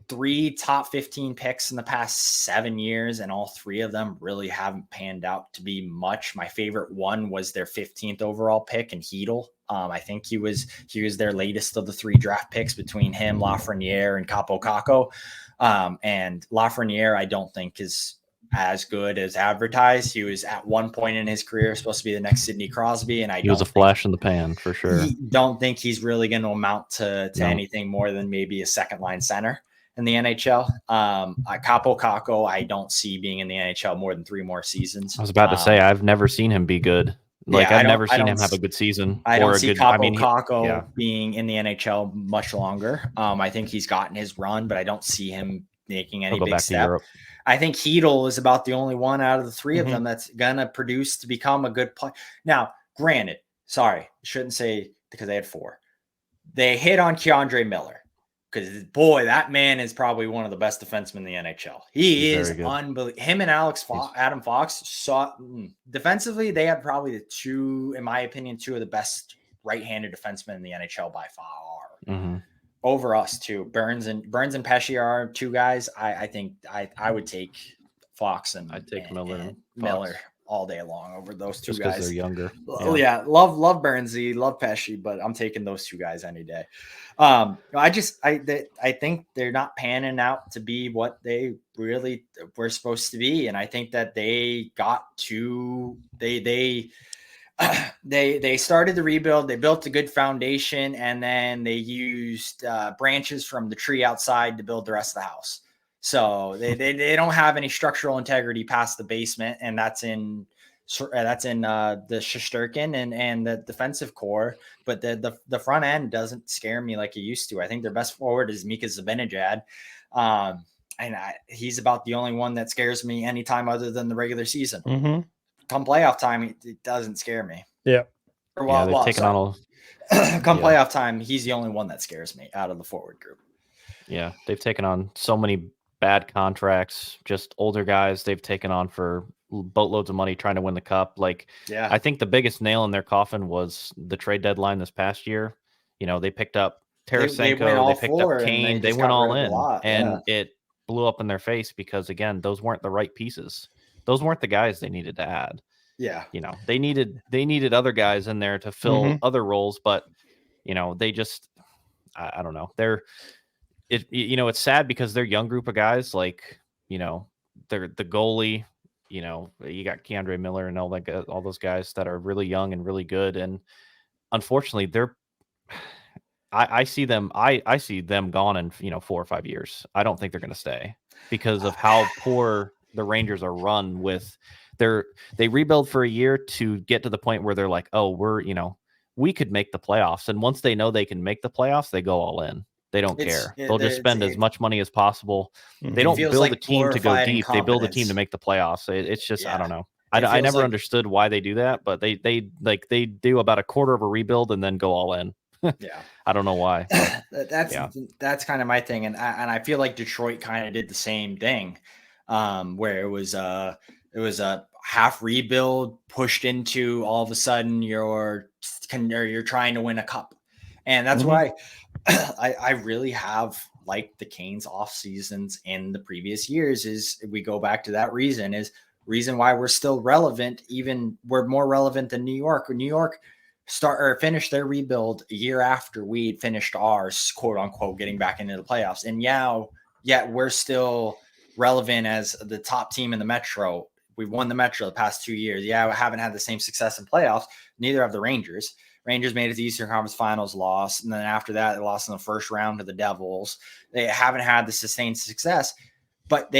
3 top 15 picks in the past 7 years, and all 3 of them really haven't panned out to be much. My favorite one was their 15th overall pick in Hedel. I think he was their latest of the 3 draft picks between him, Lafreniere, and Capo Caco. And Lafreniere, I don't think is as good as advertised. He was at one point in his career supposed to be the next Sidney Crosby, and he was a flash in the pan for sure. Don't think he's really going to amount to anything more than maybe a second line center in the NHL. Capo Caco, I don't see being in the NHL more than 3 more seasons. I was about to say, I've never seen him be good. I've never seen him have a good season. I don't see Capo Caco being in the NHL much longer. I think he's gotten his run, but I don't see him making any big step. I think Hedel is about the only one out of the 3 of them that's going to produce to become a good player. Now, granted, shouldn't say because they had 4. They hit on Keandre Miller because, boy, that man is probably one of the best defensemen in the NHL. He is unbelievable. Him and Adam Fox defensively, they had probably the 2, in my opinion, 2 of the best right-handed defensemen in the NHL by far. Over us too. Burns and Pesce are 2 guys. I think I would take Fox and I'd take Miller all day long over those two just because guys. they're younger. Oh yeah, love Bernsey, love Pesci, but I'm taking those two guys any day. I think they're not panning out to be what they really were supposed to be, and I think that they they started the rebuild. They built a good foundation, and then they used branches from the tree outside to build the rest of the house. So they don't have any structural integrity past the basement, and that's in the Shesterkin and the defensive core. But the front end doesn't scare me like it used to. I think their best forward is Mika Zibanejad. He's about the only one that scares me anytime other than the regular season. Mm-hmm. Come playoff time, it doesn't scare me. Yeah. They've taken on all. Playoff time, he's the only one that scares me out of the forward group. Yeah, they've taken on so many bad contracts, just older guys they've taken on for boatloads of money trying to win the cup. Like, Yeah, I think the biggest nail in their coffin was the trade deadline this past year. They picked up Tarasenko, they picked up Kane, they went all in, and it blew up in their face because, again, those weren't the right pieces. Those weren't the guys they needed to add. Yeah, they needed other guys in there to fill other roles, but they just, I don't know. It's sad because they're a young group of guys. Like, they're the goalie. You got Keandre Miller and all those guys that are really young and really good. And unfortunately, I see them gone in 4 or 5 years. I don't think they're going to stay because of how poor the Rangers are run with. They rebuild for a year to get to the point where they're like, oh, we could make the playoffs. And once they know they can make the playoffs, they go all in. They don't care. They'll just spend as much money as possible. They don't build a team to go deep. They build a team to make the playoffs. It's just, I don't know. I never understood why they do that, but they do about a quarter of a rebuild and then go all in. Yeah. I don't know why. That's kind of my thing. And I feel like Detroit kind of did the same thing, where it was a half rebuild pushed into all of a sudden you're trying to win a cup. And that's why I really have liked the Canes off seasons in the previous years. Is we go back to that reason why we're still relevant. Even we're more relevant than New York. New York finished their rebuild a year after we'd finished ours, quote unquote, getting back into the playoffs. And yet we're still relevant as the top team in the Metro. We've won the Metro the past 2 years. Yeah, we haven't had the same success in playoffs. Neither have the Rangers. Rangers made it to the Eastern Conference Finals, lost. And then after that, they lost in the first round to the Devils. They haven't had the sustained success, but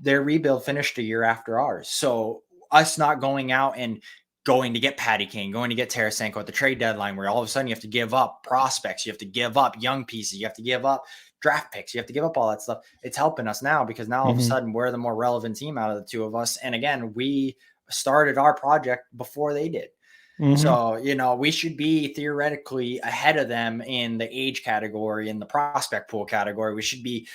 their rebuild finished a year after ours. So us not going out and going to get Patty Kane, going to get Tarasenko at the trade deadline, where all of a sudden you have to give up prospects, you have to give up young pieces, you have to give up draft picks, you have to give up all that stuff. It's helping us now because now all of a sudden we're the more relevant team out of the two of us. And again, we started our project before they did. So, we should be theoretically ahead of them in the age category, in the prospect pool category. We should be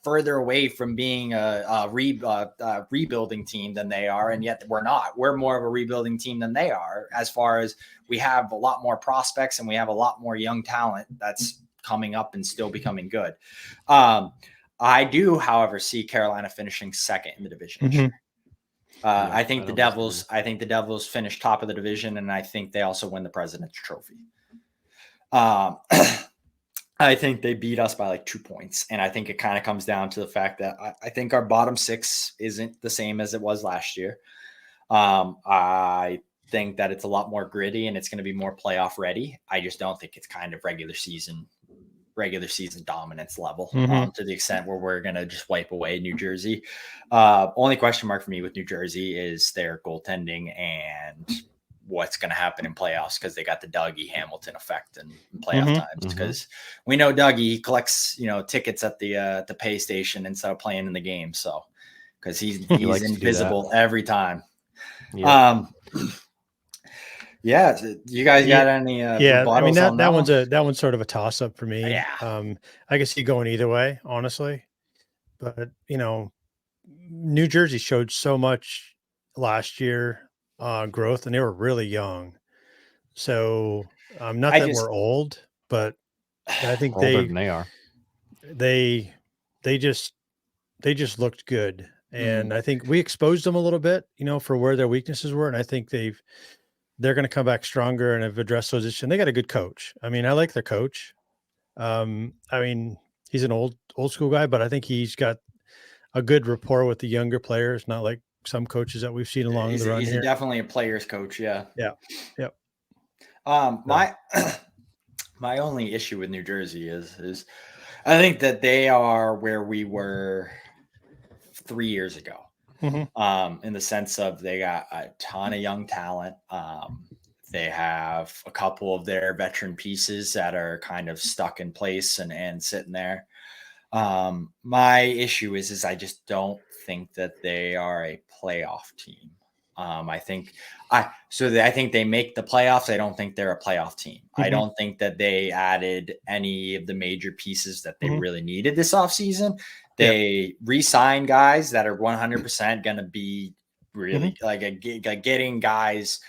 further away from being a rebuilding team than they are. And yet we're not. We're more of a rebuilding team than they are, as far as we have a lot more prospects and we have a lot more young talent that's coming up and still becoming good. I do, however, see Carolina finishing second in the division. I think the Devils finish top of the division, and I think they also win the President's Trophy. I think they beat us by like 2 points, and I think it kind of comes down to the fact that I think our bottom six isn't the same as it was last year. I think that it's a lot more gritty and it's going to be more playoff ready. I just don't think it's kind of regular season dominance level to the extent where we're going to just wipe away New Jersey. Only question mark for me with New Jersey is their goaltending and what's going to happen in playoffs, because they got the Dougie Hamilton effect in playoff times. Because we know Dougie collects, tickets at the pay station instead of playing in the game. So, because he's invisible every time. Yeah. You guys got any? I mean, that one's sort of a toss up for me. Yeah. I could see going either way, honestly, but New Jersey showed so much last year, growth, and they were really young. So not that we're old, but I think older than they are. They just looked good. And I think we exposed them a little bit, for where their weaknesses were. And I think they're going to come back stronger and have addressed those issues. And they got a good coach. I mean, I like their coach. I mean, he's an old school guy, but I think he's got a good rapport with the younger players, not like some coaches that we've seen along the run he's here. definitely a player's coach. Yeah. Yeah. Yep. My my only issue with New Jersey is I think that they are where we were 3 years ago. In the sense of they got a ton of young talent. They have a couple of their veteran pieces that are kind of stuck in place and sitting there. My issue is I just don't think that they are a playoff team. I think they make the playoffs. I don't think they're a playoff team. I don't think that they added any of the major pieces that they really needed this offseason. They re-signed guys that are 100% going to be really like getting guys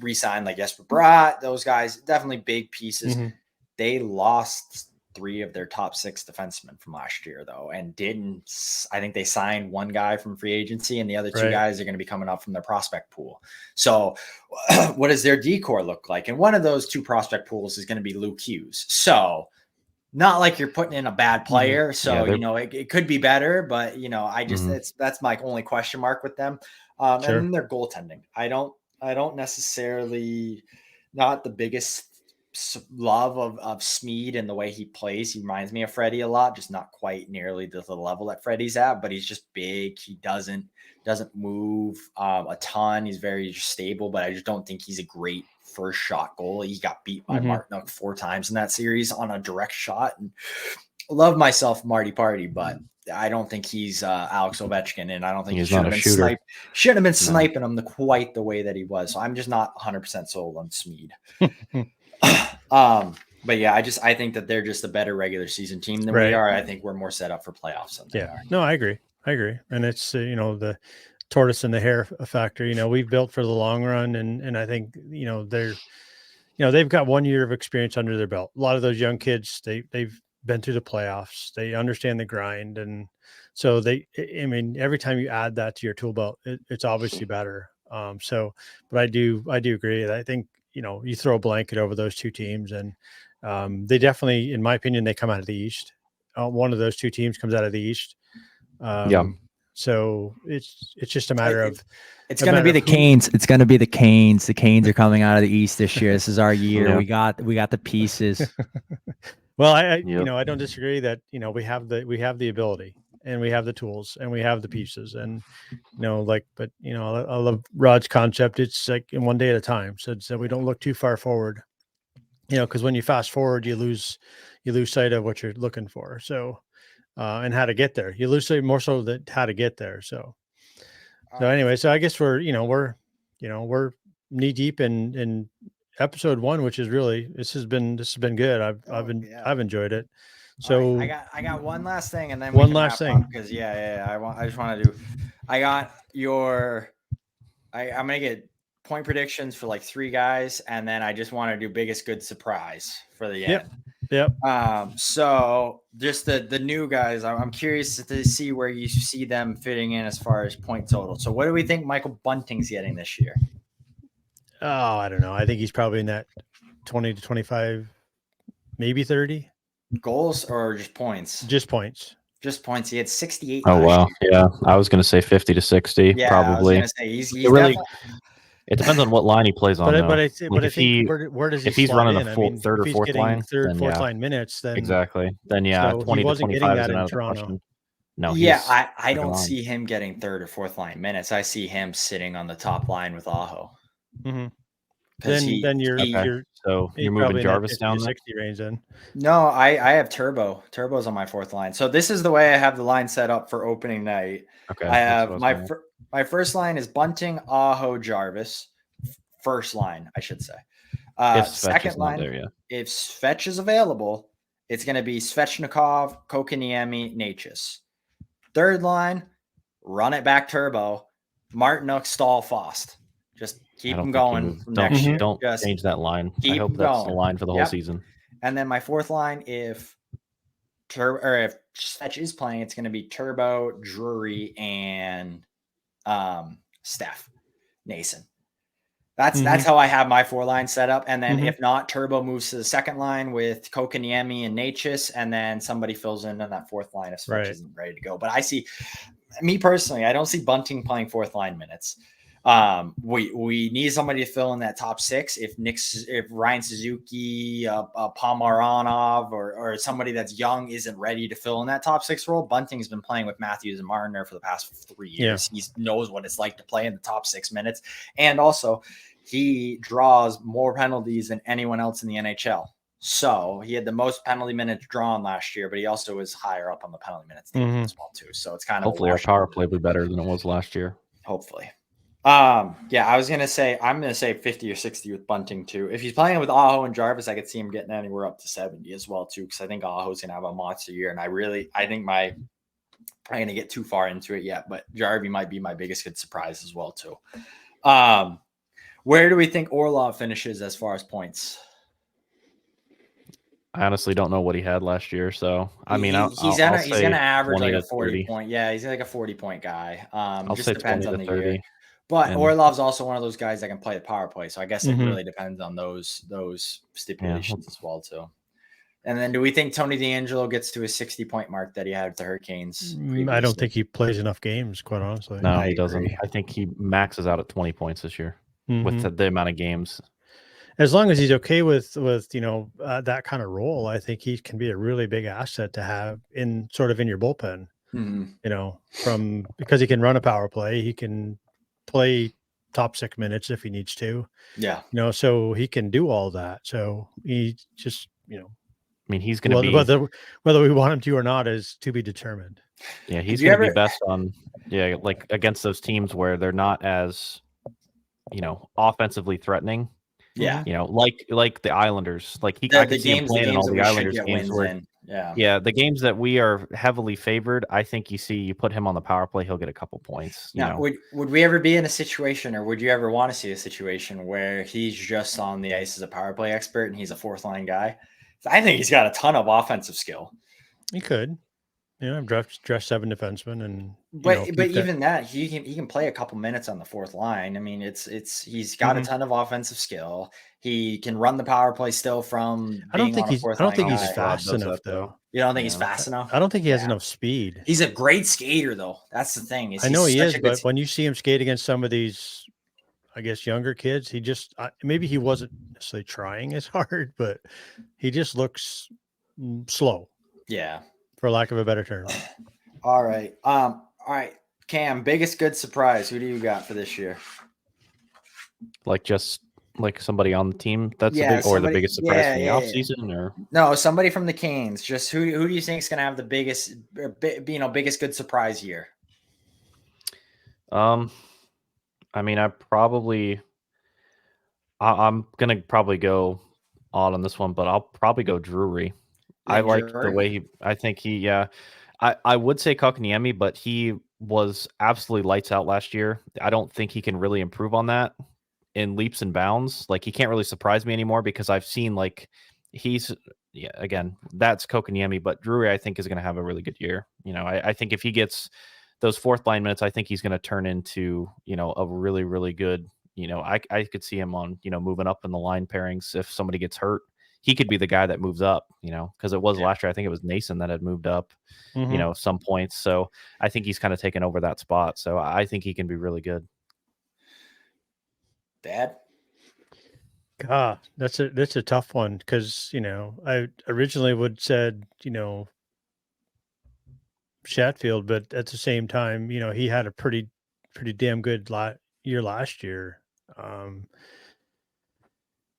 re-signed, like Jesper Bratt, those guys, definitely big pieces. They lost 3 of their top 6 defensemen from last year, though, and I think they signed 1 guy from free agency, and the other 2 guys are going to be coming up from their prospect pool. So what does their decor look like? And one of those 2 prospect pools is going to be Luke Hughes. So not like you're putting in a bad player. So, it could be better, but I just, that's my only question mark with them. And then their goaltending. I don't necessarily, not the biggest love of Smeed and the way he plays. He reminds me of Freddie a lot, just not quite nearly the level that Freddie's at, but he's just big. He doesn't move a ton. He's very stable, but I just don't think he's a great first shot goalie. He got beat by Martinook 4 times in that series on a direct shot. And love myself Marty Party, but I don't think he's Alex Ovechkin, and I don't think he's he should not have a been shooter. Shouldn't have been sniping him quite the way that he was. So I'm just not 100% sold on Smeed. But yeah, I think that they're just a better regular season team than we are. I think we're more set up for playoffs than they are. No, I agree. And it's the tortoise and the hare factor. We've built for the long run, and I think they've got 1 year of experience under their belt. A lot of those young kids, they've been through the playoffs. They understand the grind, and so every time you add that to your tool belt, it's obviously better. But I do agree. I think you throw a blanket over those 2 teams, and they definitely, in my opinion, they come out of the East. One of those 2 teams comes out of the East. So it's just a matter of. It's going to be the Canes. It's going to be the Canes. The Canes are coming out of the East this year. This is our year. We got the pieces. Well, I don't disagree that we have the ability, and we have the tools, and we have the pieces, and I love Rod's concept. It's like in one day at a time. So we don't look too far forward, because when you fast forward, you lose sight of what you're looking for. So, and how to get there, you lose sight more so that how to get there. So anyway, so I guess we're knee deep in episode 1, which is really, this has been good. I've enjoyed it. So right, I got one last thing, and then one last thing, because I just want to do. I got I'm gonna get point predictions for like 3 guys, and then I just want to do biggest good surprise for the end. Yep. So just the new guys, I'm curious to see where you see them fitting in as far as point total. So what do we think Michael Bunting's getting this year? Oh, I don't know. I think he's probably in that 20 to 25, maybe 30 goals, or just points. Just points. He had 68. Oh wow, yeah. I was going to say 50 to 60, probably. I was gonna say he's really. It depends on what line he plays on. But I think where does he? If he's running a full third or if fourth he's line, fourth line minutes, then exactly. Then so 20 to 25 is out of the Toronto. question. No, I don't see him getting third or fourth line minutes. I see him sitting on the top line with Aho. Mm-hmm. Then you're so you're moving Jarvis down 60 range then. No, I have Turbo. Turbo's on my fourth line. So this is the way I have the line set up for opening night. Okay. I have my first line is Bunting, Aho, Jarvis. First line, I should say. Second line, if Svetch is available, it's going to be Svechnikov, Kokaniemi, Natchez. Third line, run it back Turbo, Martinook, Stahl, Fost. Just keep them going next year. Don't change that line. I hope that's the line for the whole season. And then my fourth line, if or if Fetch is playing, it's going to be Turbo, Drury, and Steph Nason. That's how I have my 4 line set up. And then if not, Turbo moves to the second line with Kokaniemi and Natchez, and then somebody fills in on that 4th line if Fetch isn't ready to go. But I see, me personally, I don't see Bunting playing 4th line minutes. We need somebody to fill in that top 6. If Ryan Suzuki, Pomaranov, or somebody that's young isn't ready to fill in that top 6 role, Bunting's been playing with Matthews and Marner for the past 3 years. He knows what it's like to play in the top 6 minutes, and also he draws more penalties than anyone else in the NHL. So he had the most penalty minutes drawn last year, but he also was higher up on the penalty minutes table as well too. So it's kind of hopefully our power play will be better than it was last year. Hopefully. Yeah, I'm gonna say 50 or 60 with Bunting too. If he's playing with Aho and Jarvis, I could see him getting anywhere up to 70 as well too, because I think Aho's gonna have a monster year, and I think I'm gonna get too far into it yet, but Jarvie might be my biggest good surprise as well too. Where do we think Orlov finishes as far as points? I honestly don't know what he had last year, so I mean, he's gonna average like a 40 30. point. Yeah, he's like a 40-point guy. I'll Just say depends 20 on to the 30. year. But And- Orlov's also one of those guys that can play the power play, so I guess it really depends on those stipulations as well too. And then, do we think Tony DeAngelo gets to his 60-point mark that he had with the Hurricanes? I don't previously? think he plays enough games, quite honestly. No, I he doesn't. agree. I think he maxes out at 20 points this year with Mhm. the amount of games. As long as he's okay with that kind of role, I think he can be a really big asset to have in your bullpen. Mhm. Because he can run a power play, he can play top 6 minutes if he needs to. Yeah. So he can do all that. So he just I mean, he's going to be whether we want him to or not is to be determined. Yeah, he's going to be best on like against those teams where they're not as offensively threatening. Yeah. Like the Islanders. Like I The can see him games playing in all that the we should Islanders get games wins where in. Yeah. yeah, the games that we are heavily favored, I think you put him on the power play, he'll get a couple points. Now, would we ever be in a situation, or would you ever want to see a situation where he's just on the ice as a power play expert and he's a 4th line guy? I think he's got a ton of offensive skill. He could, draft 7 defensemen, and but even that he can play a couple minutes on the 4th line. I mean, he's got a ton of offensive skill. He can run the power play still from. I don't think he's fast enough though. You don't think he's fast enough? I don't think he has enough speed. He's a great skater though. That's the thing. I know he is, but when you see him skate against some of these, I guess, younger kids, he just maybe he wasn't necessarily trying as hard, but he just looks slow. Yeah, for lack of a better term. All right. Cam, biggest good surprise. Who do you got for this year? Just like somebody on the team that's the biggest surprise from the offseason, or no, somebody from the Canes. Just who do you think is going to have the biggest good surprise year? I mean, I'm gonna probably go odd on this one, but I'll probably go Drury. I like the way I would say Kokaniemi, but he was absolutely lights out last year. I don't think he can really improve on that in leaps and bounds. Like, he can't really surprise me anymore because I've seen again, that's Kokaniemi, but Drury I think is going to have a really good year. I think if he gets those 4th line minutes, I think he's going to turn into, a really, really good, I could see him on, moving up in the line pairings. If somebody gets hurt, he could be the guy that moves up, because it was last year. I think it was Nason that had moved up, some points. So I think he's kind of taken over that spot. So I think he can be really good. Dad? God, that's a tough one because, I originally would said, Chatfield, but at the same time, he had a pretty damn good year last year.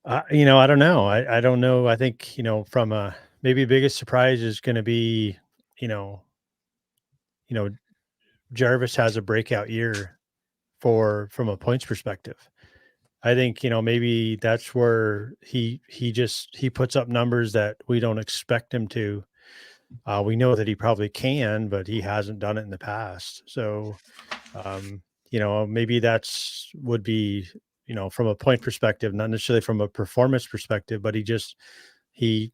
I don't know. I don't know. I think, from maybe biggest surprise is going to be, Jarvis has a breakout year from a points perspective. I think, maybe that's where he puts up numbers that we don't expect him to. We know that he probably can, but he hasn't done it in the past. So, maybe would be, from a point perspective, not necessarily from a performance perspective, but he he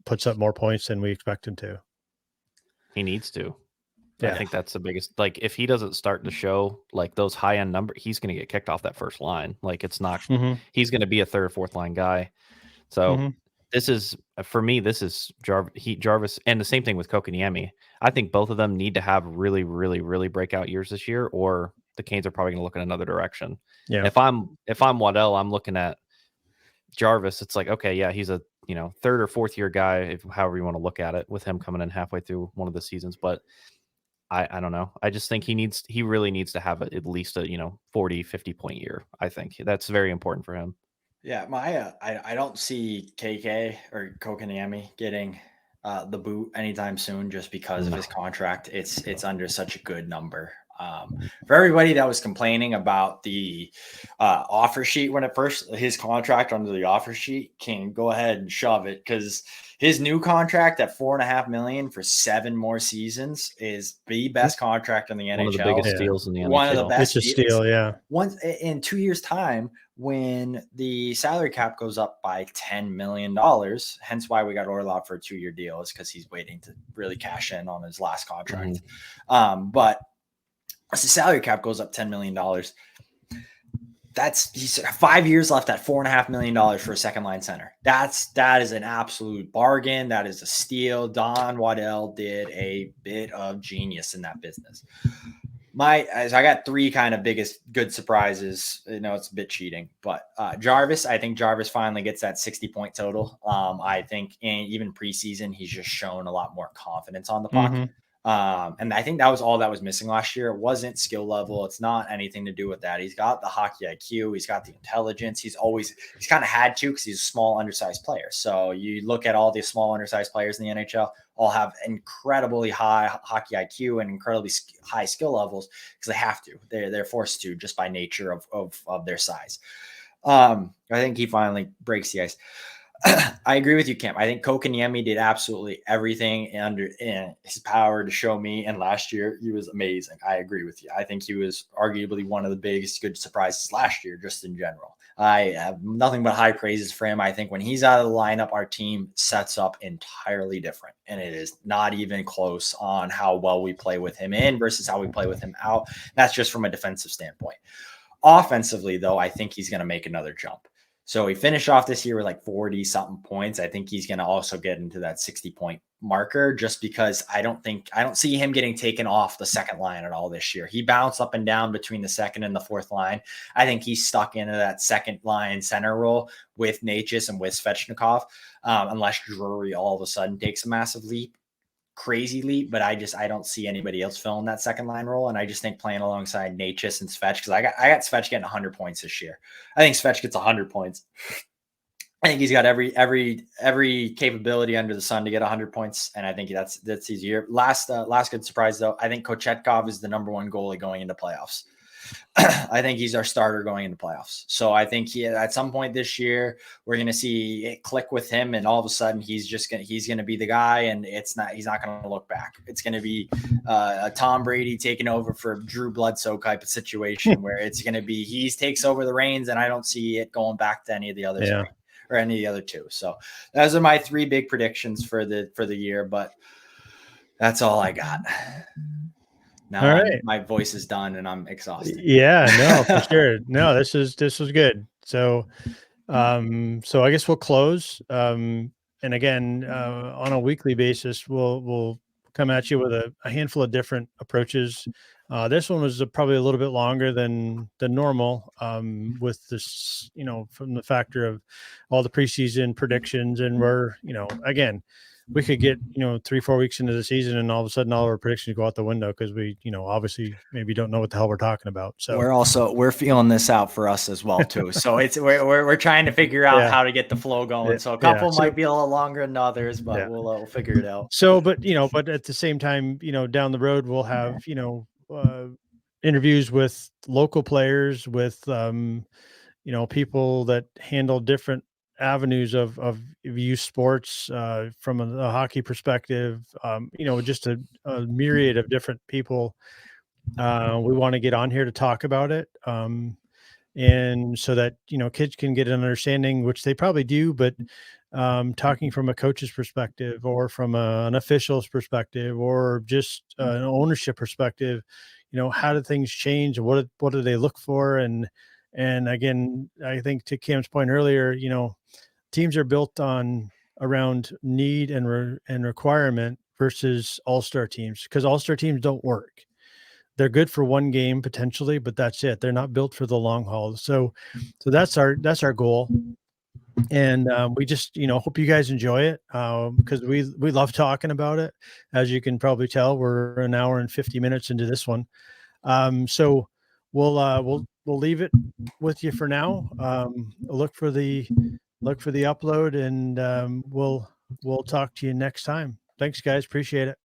puts up more points than we expect him to. He needs to. Yeah. I think that's the biggest. Like, if he doesn't start to show like those high end numbers, he's going to get kicked off that first line. Like, it's not. Mhm. He's going to be a third or fourth line guy. So Mhm. this is for me. This is Jarvis, and the same thing with Kokoniemi. I think both of them need to have really, really, really breakout years this year, or the Canes are probably going to look in another direction. Yeah. If I'm Waddell, I'm looking at Jarvis. It's like, okay, yeah, he's a third or fourth year guy, if however you want to look at it, with him coming in halfway through one of the seasons. But I don't know. I just think he really needs to have at least a 40, 50 point year. I think that's very important for him. Yeah, I don't see KK or Kokoniemi getting the boot anytime soon, just because of his contract. It's under such a good number. For everybody that was complaining about the offer sheet when at first his contract under the offer sheet, can go ahead and shove it, because his new contract at $4.5 million for 7 more seasons is the best contract in the NHL. One of the biggest steals in the NHL. One of the best. It's a steal, yeah. Once in 2 years' time, when the salary cap goes up by $10 million, hence why we got Orlov for a 2-year deal, is because he's waiting to really cash in on his last contract. But as the salary cap goes up $10 million, he's 5 years left at $4.5 million for a second line center. That is an absolute bargain. That is a steal. Don Waddell did a bit of genius in that business. I got 3 kind of biggest good surprises. It's a bit cheating, but Jarvis, I think Jarvis finally gets that 60 point total. I think even preseason, he's just shown a lot more confidence on the puck. Mhm. And I think that was all that was missing last year. It wasn't skill level. It's not anything to do with that. He's got the hockey IQ. He's got the intelligence. He's kind of had to, because he's a small, undersized player. So you look at all the small, undersized players in the NHL, all have incredibly high hockey IQ and incredibly high skill levels, because they have to. They're forced to, just by nature of their size. I think he finally breaks the ice. I agree with you, Cam. I think Kokoniemi did absolutely everything in his power to show me. And last year, he was amazing. I agree with you. I think he was arguably one of the biggest good surprises last year, just in general. I have nothing but high praises for him. I think when he's out of the lineup, our team sets up entirely different. And it is not even close on how well we play with him in versus how we play with him out. That's just from a defensive standpoint. Offensively, though, I think he's going to make another jump. So he finished off this year with like 40 something points. I think he's going to also get into that 60 point marker, just because I don't see him getting taken off the second line at all this year. He bounced up and down between the second and the fourth line. I think he's stuck into that second line center role with Necas and with Svechnikov, unless Drury all of a sudden takes a massive leap. Crazy leap, but I don't see anybody else filling that second line role. And I just think playing alongside Necas and Svech, because I got Svech getting 100 points this year. I think Svech gets 100 points. I think he's got every capability under the sun to get 100 points, and I think that's his year. Last good surprise though, I think Kochetkov is the number 1 goalie going into playoffs. I think he's our starter going into playoffs. So I think at some point this year, we're going to see it click with him, and all of a sudden he's going to be the guy, and he's not going to look back. It's going to be a Tom Brady taking over for Drew Bledsoe type of situation where it's going to be he takes over the reins, and I don't see it going back to any of the others. Yeah. Or any of the other 2. So those are my 3 big predictions for the year, but that's all I got. Now all right. My voice is done and I'm exhausted. Yeah, no, for sure. No, this was good. So so I guess we'll close. And again, on a weekly basis, we'll come at you with a handful of different approaches. This one was probably a little bit longer than normal, with this, from the factor of all the preseason predictions. And we're, again, we could get, 3-4 weeks into the season and all of a sudden all of our predictions go out the window because we, obviously maybe don't know what the hell we're talking about. So we're feeling this out for us as well too. So we're trying to figure out how to get the flow going. So a couple might be a little longer than others, but we'll figure it out. So, but at the same time, down the road, we'll have, interviews with local players, with, people that handle different avenues of youth sports, from a hockey perspective, just a myriad of different people. We want to get on here to talk about it. And so that, kids can get an understanding, which they probably do, but talking from a coach's perspective or from an official's perspective or just an ownership perspective, how do things change? What do they look for? And again, I think to Cam's point earlier, teams are built around need and requirement versus all-star teams, because all-star teams don't work. They're good for one game potentially, but that's it. They're not built for the long haul. So that's our goal. And we just, hope you guys enjoy it, because we love talking about it. As you can probably tell, we're an hour and 50 minutes into this one. So we'll leave it with you for now. Look for the upload, and we'll talk to you next time. Thanks, guys. Appreciate it.